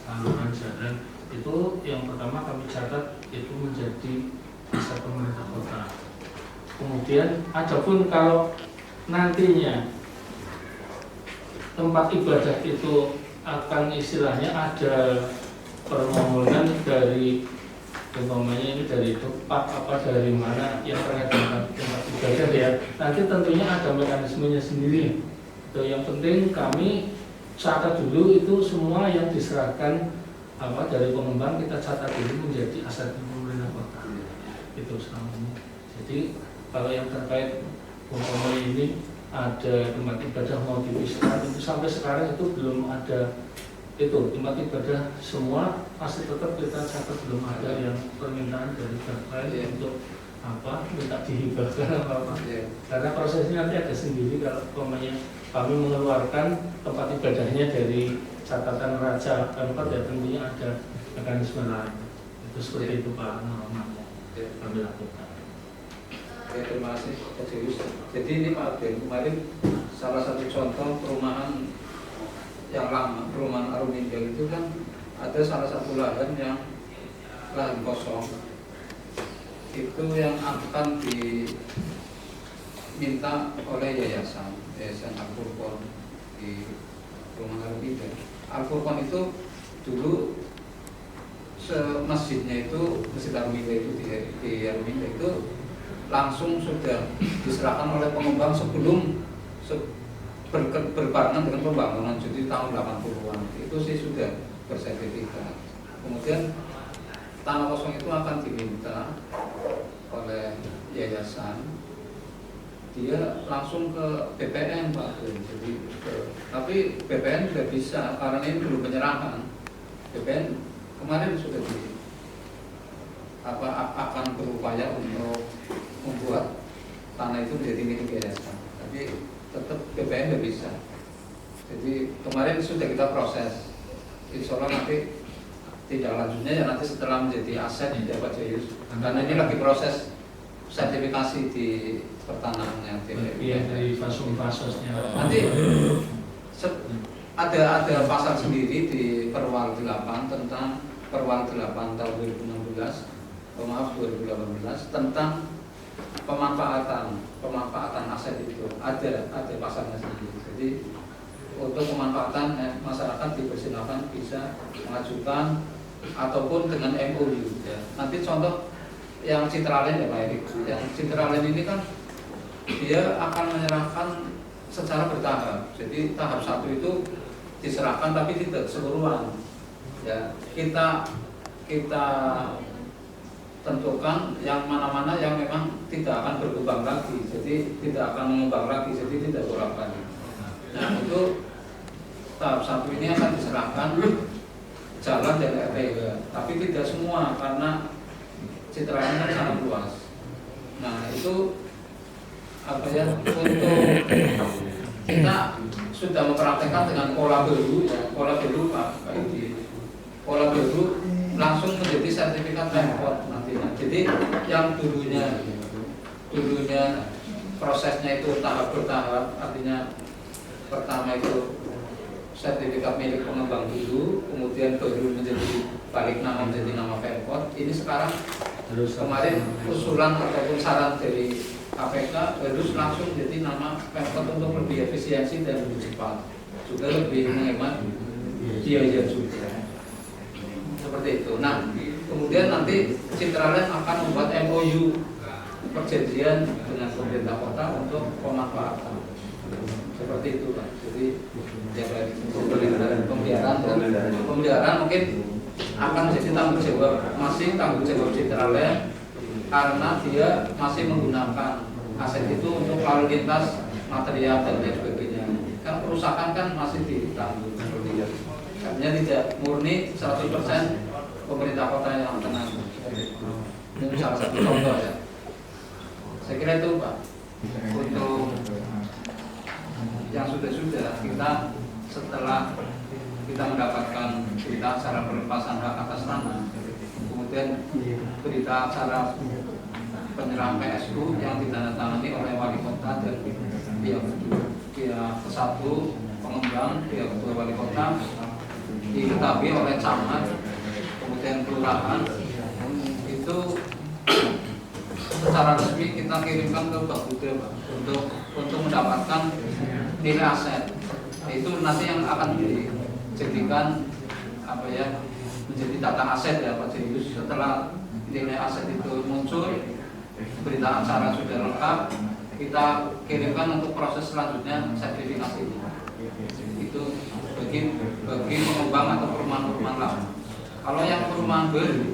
saluran jalan. Itu yang pertama kami catat itu menjadi aset pemerintah kota. Kemudian adapun kalau nantinya tempat ibadah itu akan istilahnya ada permohonan dari umpamanya ini dari tempat apa dari mana yang terkait dengan tempat ibadah ya, nanti tentunya ada mekanismenya sendiri. Itu yang penting kami catat dulu itu semua yang diserahkan apa dari pengembang kita catat dulu menjadi aset pemerintah kota. Itu selama ini. Jadi kalau yang terkait umpamanya ini ada tempat ibadah mau dipisahkan, itu sampai sekarang itu belum ada itu tempat ibadah semua masih tetap kita catat belum ada yang permintaan dari lain untuk apa minta dihibahkan apa karena prosesnya nanti ada sendiri. Kalau umpamanya kami mengeluarkan tempat ibadahnya dari catatan raja tempat ya tentunya ada mekanisme lain. Itu seperti itu Pak normalnya kami lakukan. Oke, terima kasih Pak Jayus. Jadi ini Pak Ben, kemarin salah satu contoh perumahan yang lama, perumahan Aruminda itu kan ada salah satu lahan yang lahan kosong. Itu yang akan diminta oleh yayasan Al-Furqon di perumahan Aruminda. Al-Furqon itu dulu masjidnya itu, Masjid Aruminda itu di Aruminda itu langsung sudah diserahkan oleh pengembang sebelum berbarengan dengan pembangunan, jadi tahun 80-an itu sih sudah bersertifikat. Kemudian tanah kosong itu akan diminta oleh yayasan, dia langsung ke BPN Pak. Jadi tapi BPN tidak bisa karena ini belum penyerahan. BPN kemarin sudah akan berupaya untuk membuat tanah itu menjadi milik yayasan, tapi tetap BPN tidak bisa. Jadi kemarin sudah kita proses, insya Allah nanti tidak lanjutnya ya nanti setelah menjadi aset ya Pak Jayus, karena ini lagi proses sertifikasi di pertanahannya dari fasos-fasosnya. Nanti ada pasal sendiri di Perwal 8 tentang Perwal 8 tahun 2018 tentang pemanfaatan aset itu ada pasalnya sendiri. Jadi untuk pemanfaatan masyarakat dipersilakan bisa mengajukan ataupun dengan MOU ya. Nanti contoh yang Citraland ya Pak Erik. Yang Citraland ini kan dia akan menyerahkan secara bertahap. Jadi tahap 1 itu diserahkan tapi tidak keseluruhan. Ya, kita tentukan yang mana-mana yang memang tidak akan berkembang lagi, jadi tidak akan mengembang lagi, jadi tidak bolak-balik. Nah itu tahap 1 ini akan diserahkan jalan dan RTW, tapi tidak semua karena Citraland kan sangat luas. Nah itu apa ya, untuk kita sudah mempraktekkan dengan pola baru ya, pola baru Pak Edi. Pola baru langsung menjadi sertifikat Pemkot nantinya. Jadi yang dulunya prosesnya itu tahap bertahap, artinya pertama itu sertifikat milik pengembang dulu, kemudian baru menjadi balik nama menjadi nama Pemkot. Ini sekarang kemarin usulan ataupun saran dari KPK harus langsung jadi nama Pemkot untuk lebih efisiensi dan lebih cepat, juga lebih menghemat biaya juga. Seperti itu. Nah, kemudian nanti Citraland akan membuat MOU perjanjian dengan pemerintah kota untuk pemanfaatan. Seperti itu Pak. Jadi ya pemeliharaan mungkin akan menjadi tanggung jawab Citraland karena dia masih menggunakan aset itu untuk lalu lintas material dan lain sebagainya. Kan kerusakan kan masih ditanggung seperti itu. Artinya tidak murni 100% pemerintah kota yang tenang. Ini salah satu contoh ya. Saya kira itu Pak. Untuk yang sudah kita setelah kita mendapatkan berita acara pelepasan hak atas tanah, kemudian berita acara penyerahan PSU yang ditandatangani oleh wali kota dan pihak kesatu pengembang, pihak kedua wali kota, diketahui oleh camat, kemudian kelurahan, itu secara resmi kita kirimkan ke Pak Bude untuk mendapatkan nilai aset. Itu nanti yang akan dijadikan apa ya, menjadi data aset ya Pak Jerius. Setelah nilai aset itu muncul, berita acara sudah lengkap, kita kirimkan untuk proses selanjutnya sertifikasi. Itu bagi pengembang atau perumahan-perumahan lama. Kalau yang perumahan baru,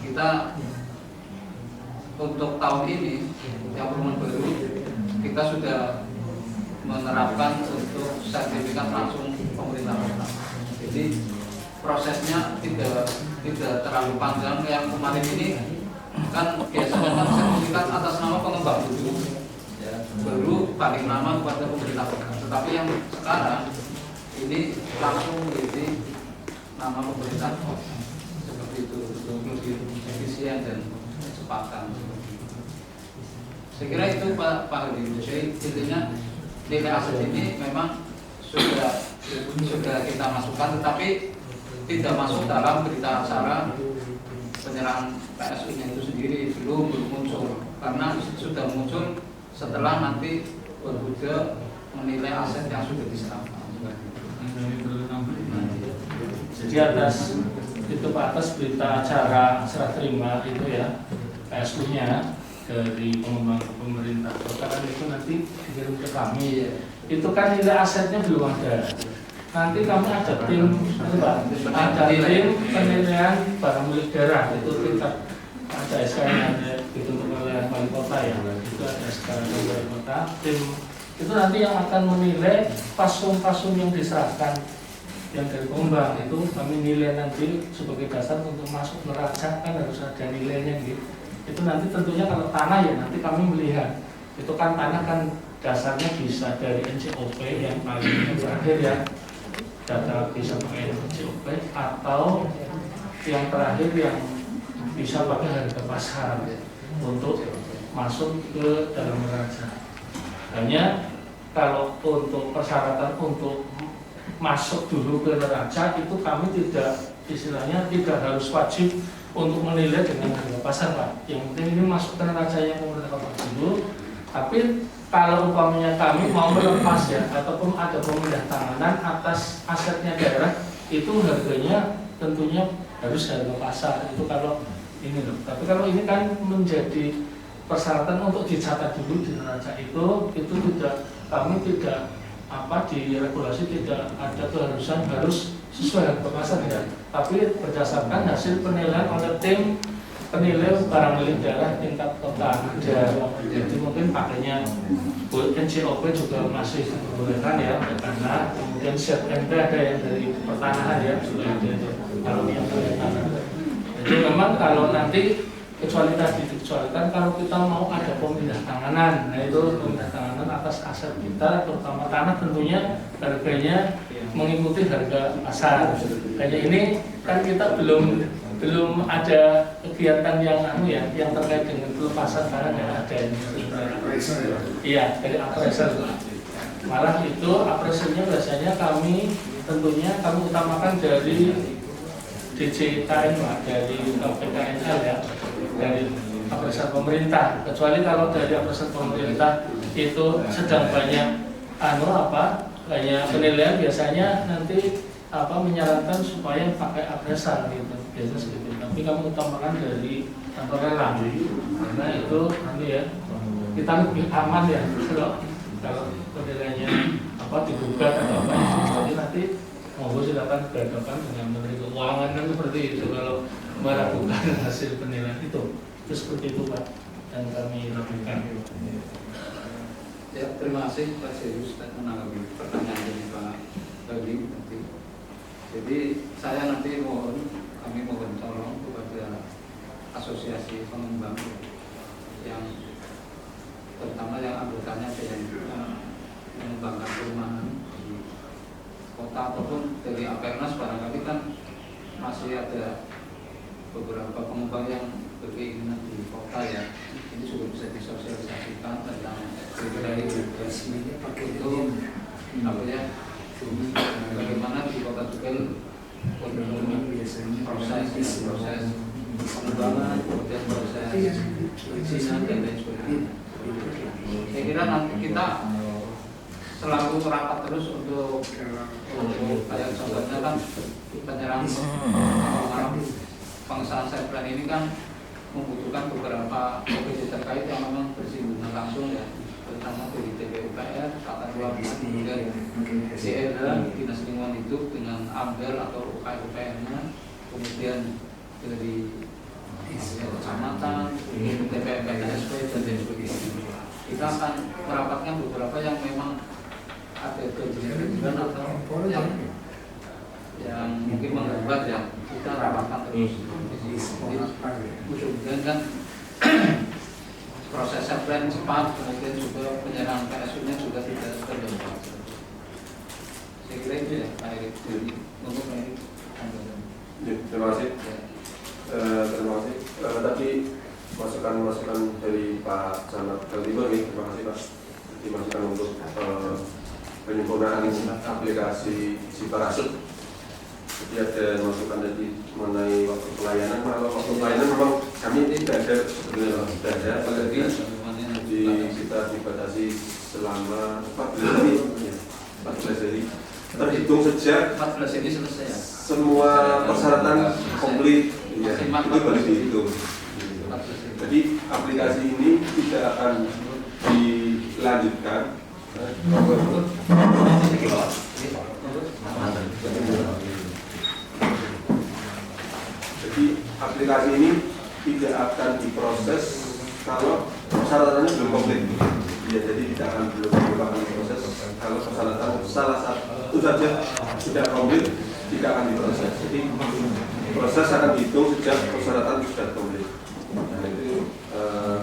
kita untuk tahun ini yang perumahan baru kita sudah menerapkan untuk sertifikat langsung pemerintah kota. Jadi prosesnya tidak terlalu panjang. Yang kemarin ini kan biasanya kan sertifikat atas nama pengembang dulu, ya, baru balik nama kepada pemerintah kota. Tetapi yang sekarang ini langsung menjadi nama pemerintah kota. Seperti itu, untuk lebih efisien dan kecepatan. Saya kira itu Pak Hadi. Jadi intinya nilai aset ini memang sudah kita masukkan, tetapi tidak masuk dalam berita acara penyerahan PSU-nya itu sendiri, belum muncul, karena sudah muncul setelah nanti Berbuda menilai aset yang sudah diserahkan. Jadi atas berita acara serah terima itu ya PSU-nya dari pengembang pemerintah kota kan itu nanti dikirim ke kami. Itu kan nilai asetnya belum ada. Nanti kami ada tim penilaian barang milik daerah, itu tingkat ada SK yang ada dibentuk oleh wali kota ya. Itu ada SK dari wali kota. Tim itu nanti yang akan menilai pasum-pasum yang diserahkan yang dari pengembang, itu kami nilai nanti sebagai dasar untuk masuk neraca kan harus ada nilainya gitu. Itu nanti tentunya kalau tanah ya nanti kami melihat itu kan tanah kan dasarnya bisa dari NCOP yang paling terakhir ya, data bisa pakai NCOP, atau yang terakhir yang bisa pakai harga pasar untuk masuk ke dalam neraca. Hanya kalau untuk persyaratan untuk masuk dulu ke neraca itu kami tidak, istilahnya tidak harus wajib untuk menilai dengan harga pasar Pak. Yang penting ini masuk ke neraca yang pemerintah kota dulu. Tapi kalau umpamanya kami mau melepas ya, ataupun ada pemindah tanganan atas asetnya daerah, itu harganya tentunya harus harga pasar. Itu kalau ini loh. Tapi kalau ini kan menjadi persyaratan untuk dicatat dulu di neraca itu tidak, kami tidak di regulasi tidak ada keharusan harus sesuai kemasan ya, tapi berdasarkan hasil penilaian oleh tim penilai barang milik daerah tingkat kota ada. Jadi mungkin pakainya NCOP juga masih dibolehkan ya, karena kemudian ZMP ada yang dari pertanahan ya, sudah ada kalau yang dari tanah. Jadi memang kalau nanti kecuali tadi dikecualikan kalau kita mau ada pemindah tanganan, nah itu pemindah tanganan atas aset kita terutama tanah tentunya harganya mengikuti harga pasar. Kayak ini kan kita belum ada kegiatan yang terkait dengan pelepasan tanah yang ada ini. Iya, dari appraisal. Malah itu appraisalnya biasanya kami utamakan dari DJKN dari PKNL ya, dari appraisal pemerintah. Kecuali kalau dari appraisal pemerintah itu sedang banyak kayak penilaian biasanya nanti menyarankan supaya pakai appraisal gitu, biasanya seperti itu. Tapi kami utamakan dari kantor lelang karena itu kita lebih aman ya kalau penilaiannya digugat atau apa itu. Jadi nanti monggo silakan berhadapan dengan Menteri Keuangan kan seperti itu kalau meragukan hasil penilaian itu. Seperti itu Pak yang kami lakukan. Ya, terima kasih Pak Serius menanggapi pertanyaan dari Pak Bagi. Jadi saya nanti kami mohon tolong kepada asosiasi pengembang yang terutama yang anggotanya yang mengembangkan perumahan di kota ataupun dari Apernas, barangkali kan masih ada beberapa pengembang yang berkeinginan di kota ya. Ini juga bisa disosialisasikan tentang kriteria itu bagaimana di kota Tegal proses pengembangan, kemudian proses perizinan dan lain sebagainya. Saya kira nanti kita selalu merapat terus untuk kayak contohnya kan penyerahan pengesahan site plan ini kan membutuhkan beberapa OPD terkait yang memang bersinggungan langsung ya, terutama dari TPUPR, Tata Ruang, kemudian CLH, Dinas Lingkungan Hidup dengan AMDAL atau UKUPR-nya, kemudian dari kecamatan, TPPKSP dan lain sebagainya. Kita akan merapatkan beberapa yang memang ada kejujuran atau yang mungkin menghambat ya, kita rapatkan terus. Mudah-mudahan kan proses plan cepat, kemudian juga penyerahan PSU-nya juga tidak terlambat. Saya kira itu ya Pak Erik. Jadi untuk Pak Erik. Terima kasih. Terima kasih. Tadi masukan dari Pak Camat Kaltimur nih, terima kasih Pak. Jadi masukan untuk penyempurnaan aplikasi Siparasut. Jadi ada masukan tadi mengenai waktu pelayanan. Kalau waktu pelayanan memang kami tidak ada sebenarnya tidak ada. Jadi kita dibatasi selama 14 hari. 14 hari. Terhitung sejak 14 ini selesai ya. Semua persyaratan komplit. Ya, itu baru dihitung. Jadi aplikasi ini tidak akan dilanjutkan. Jadi aplikasi ini tidak akan diproses kalau persyaratannya belum komplit. Ya, jadi tidak akan diproses kalau persyaratan salah satu saja sudah komplit, tidak akan diproses. Jadi proses akan dihitung sejak persyaratan sudah komplit. Dan itu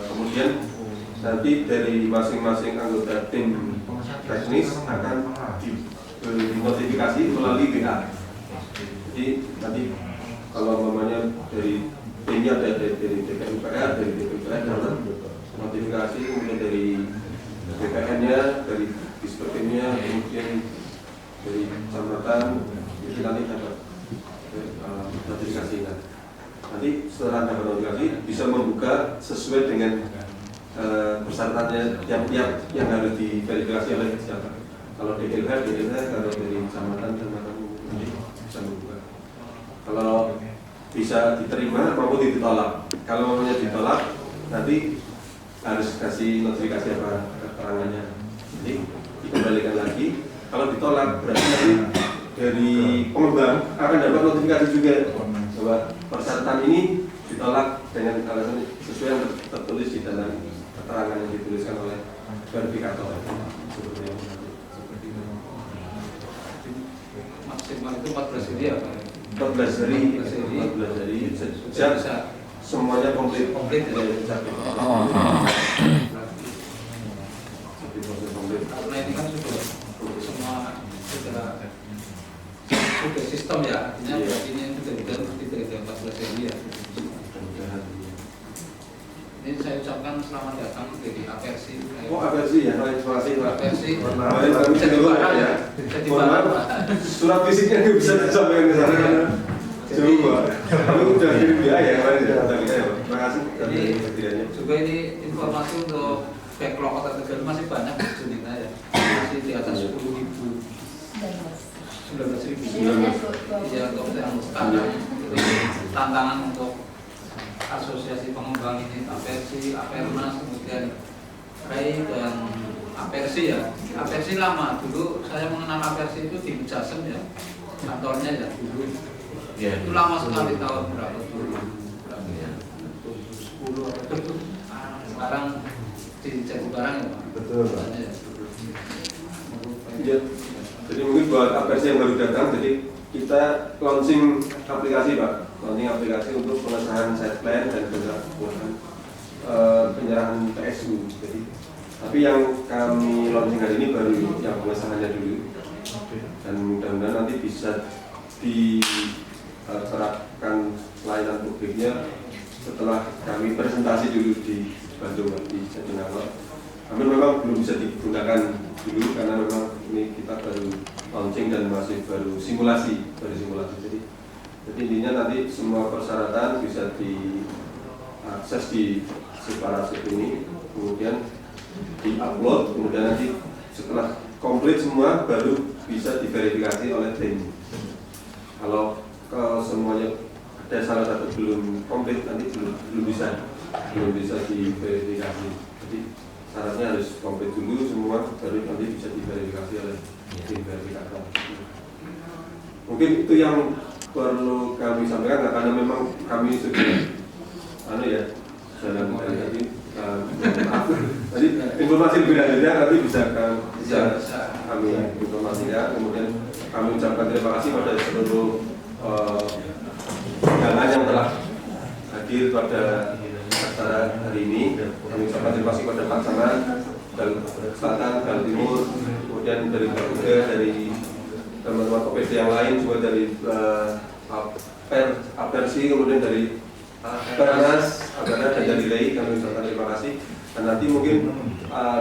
kemudian nanti dari masing-masing anggota tim teknis akan diberi notifikasi melalui WA. Jadi nanti kalau namanya dari timnya ada dari DPUPR, dari DPUPR dapat notifikasi, kemudian dari BPN-nya, dari Dispertimnya, kemudian dari kecamatan, jadi nanti dapat notifikasi. Nanti setelah dapat notifikasi bisa membuka sesuai dengan persyaratannya yang harus diverifikasi oleh siapa. Kalau DLH, kalau dari kecamatan nanti bisa membuka. Kalau di bisa diterima maupun ditolak. Kalau maunya ditolak, nanti harus kasih notifikasi apa keterangannya. Jadi dikembalikan lagi. Kalau ditolak berarti nanti dari pengembang akan dapat notifikasi juga bahwa persyaratan ini ditolak dengan alasan sesuai yang tertulis di dalam keterangan yang dituliskan oleh verifikator. Maksimal itu 14 hari ya Pak? 14 hari sejak semuanya komplit ya. Karena ini kan sudah sistem ya, artinya berarti ini sudah diterima 14 hari ya. Ini saya ucapkan selamat datang dari Apersi. Apersi ya, terima kasih Pak. Apersi. Kemarin kami Jadi dulu barang ya. Jadi barang Pak. Surat fisiknya nggak bisa disampaikan ke sana karena jauh Pak. Kami udah kirim biaya kemarin ya. Terima kasih. Jadi juga ini informasi untuk backlog Kota Tegal masih banyak Junita ya. Masih di atas 10.000. 19.000. Ya, untuk yang sekarang ini tantangan untuk asosiasi pengembang ini Apersi, Apernas, kemudian RAI dan Apersi ya. Apersi lama dulu saya mengenal Apersi itu di Jasem ya, kantornya ya dulu. Ya. Itu lama sekali tahun berapa dulu? Berapa ya? 10 atau sekarang di Jatibarang ya Pak. Betul Pak. Ya. Ya. Jadi mungkin buat Apersi yang baru datang, jadi kita launching aplikasi Pak. Launching aplikasi untuk pengesahan site plan dan penyerahan PSU. Jadi, tapi yang kami launching hari ini baru yang pengesahannya dulu. Dan mudah-mudahan nanti bisa diterapkan pelayanan publiknya setelah kami presentasi dulu di Bandung di Jatinangor. Namun memang belum bisa digunakan dulu karena memang ini kita baru launching dan masih baru simulasi. Jadi intinya nanti semua persyaratan bisa diakses di separasi ini, kemudian di-upload, kemudian nanti setelah komplit semua baru bisa diverifikasi oleh tim. Kalau semuanya ada salah satu belum komplit nanti belum bisa diverifikasi. Jadi syaratnya harus komplit dulu semua baru nanti bisa diverifikasi oleh tim verifikator. Mungkin itu yang perlu kami sampaikan karena memang kami sudah jalan tadi informasi lebih lanjutnya nanti bisa kami informasikan. Kemudian kami ucapkan terima kasih pada seluruh undangan yang telah hadir pada acara hari ini. Kami ucapkan terima kasih pada Pak Camat, Selatan, dan Timur, kemudian dari Garuda, dari teman-teman OPD yang lain, juga dari Apersi, kemudian dari Pernas, dan dari RAI. Kami ucapkan terima kasih. Dan nanti mungkin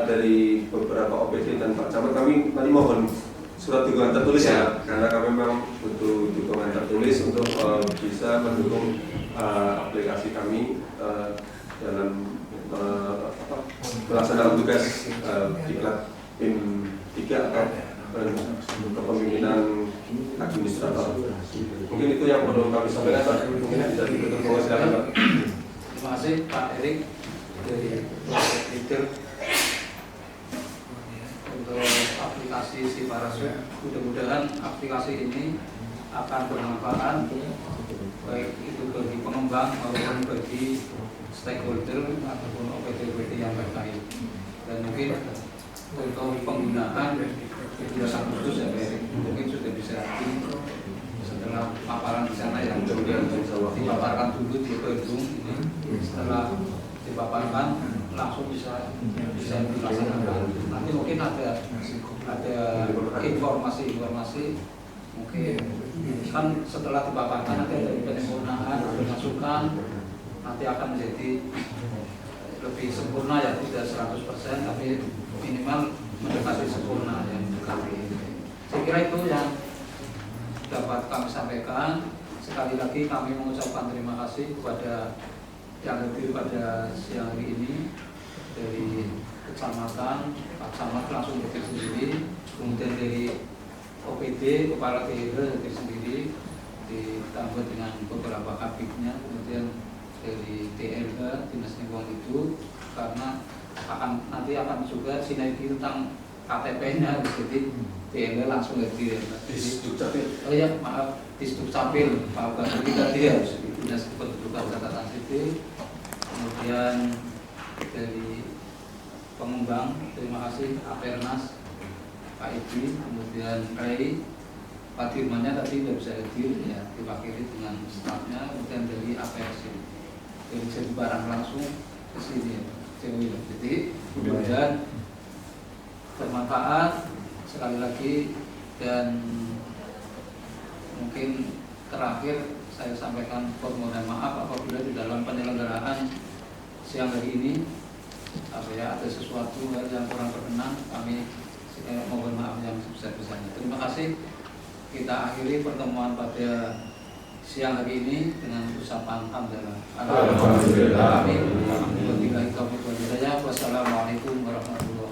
dari beberapa OPD dan Pak Camat kami nanti mohon surat dukungan tertulis ya, karena kami memang butuh dukungan tertulis untuk bisa mendukung aplikasi kami dalam pelaksanaan tugas diklat tim 3 atau kepemimpinan administrator. Mungkin itu yang perlu kami sampaikan Pak. Mungkin bisa ditutup silakan Pak. Terima kasih Pak Erik dari leader untuk aplikasi Siparasut. Mudah-mudahan aplikasi ini akan bermanfaat baik itu bagi pengembang maupun bagi stakeholder ataupun OPD-OPD yang terkait. Dan mungkin untuk penggunaan sudah Agustus ya Pak Erik, mungkin sudah bisa setelah paparan di sana yang kemudian dipaparkan dulu di Bandung ini, setelah dipaparkan langsung bisa dilaksanakan. Nanti mungkin ada informasi mungkin kan setelah dipaparkan nanti ada penyempurnaan, ada masukan, nanti akan menjadi lebih sempurna ya, tidak 100% tapi minimal mendekati sempurna yang kami. Saya kira itu yang dapat kami sampaikan. Sekali lagi kami mengucapkan terima kasih kepada yang hadir pada siang hari ini dari kecamatan, Pak Camat langsung hadir sendiri, kemudian dari OPD, Kepala Daerah hadir sendiri, ditambah juga dengan beberapa kabinnya, kemudian dari TLH Dinas Lingkungan Hidup, karena nanti akan juga sinergi tentang KTP-nya, jadi TLH langsung hadir. Oh ya, maaf, Disdukcapil, Pak Bakri tadi harus Dinas Kependudukan Catatan Sipil, kemudian dari pengembang, terima kasih Apernas, Pak Ibi, kemudian Ray, Pak Dirmannya tadi tidak bisa hadir, ya diwakili dengan stafnya, kemudian dari APS, dari jadi barang langsung ke sini, jadi mudah-mudahan bermanfaat sekali lagi. Dan mungkin terakhir saya sampaikan permohonan maaf apabila di dalam penyelenggaraan siang hari ini ada sesuatu yang kurang berkenan, kami mohon maaf yang sebesar-besarnya. Terima kasih. Kita akhiri pertemuan pada siang hari ini dengan ucapan hamdalah. Alhamdulillah. Wassalamualaikum warahmatullahi wabarakatuh.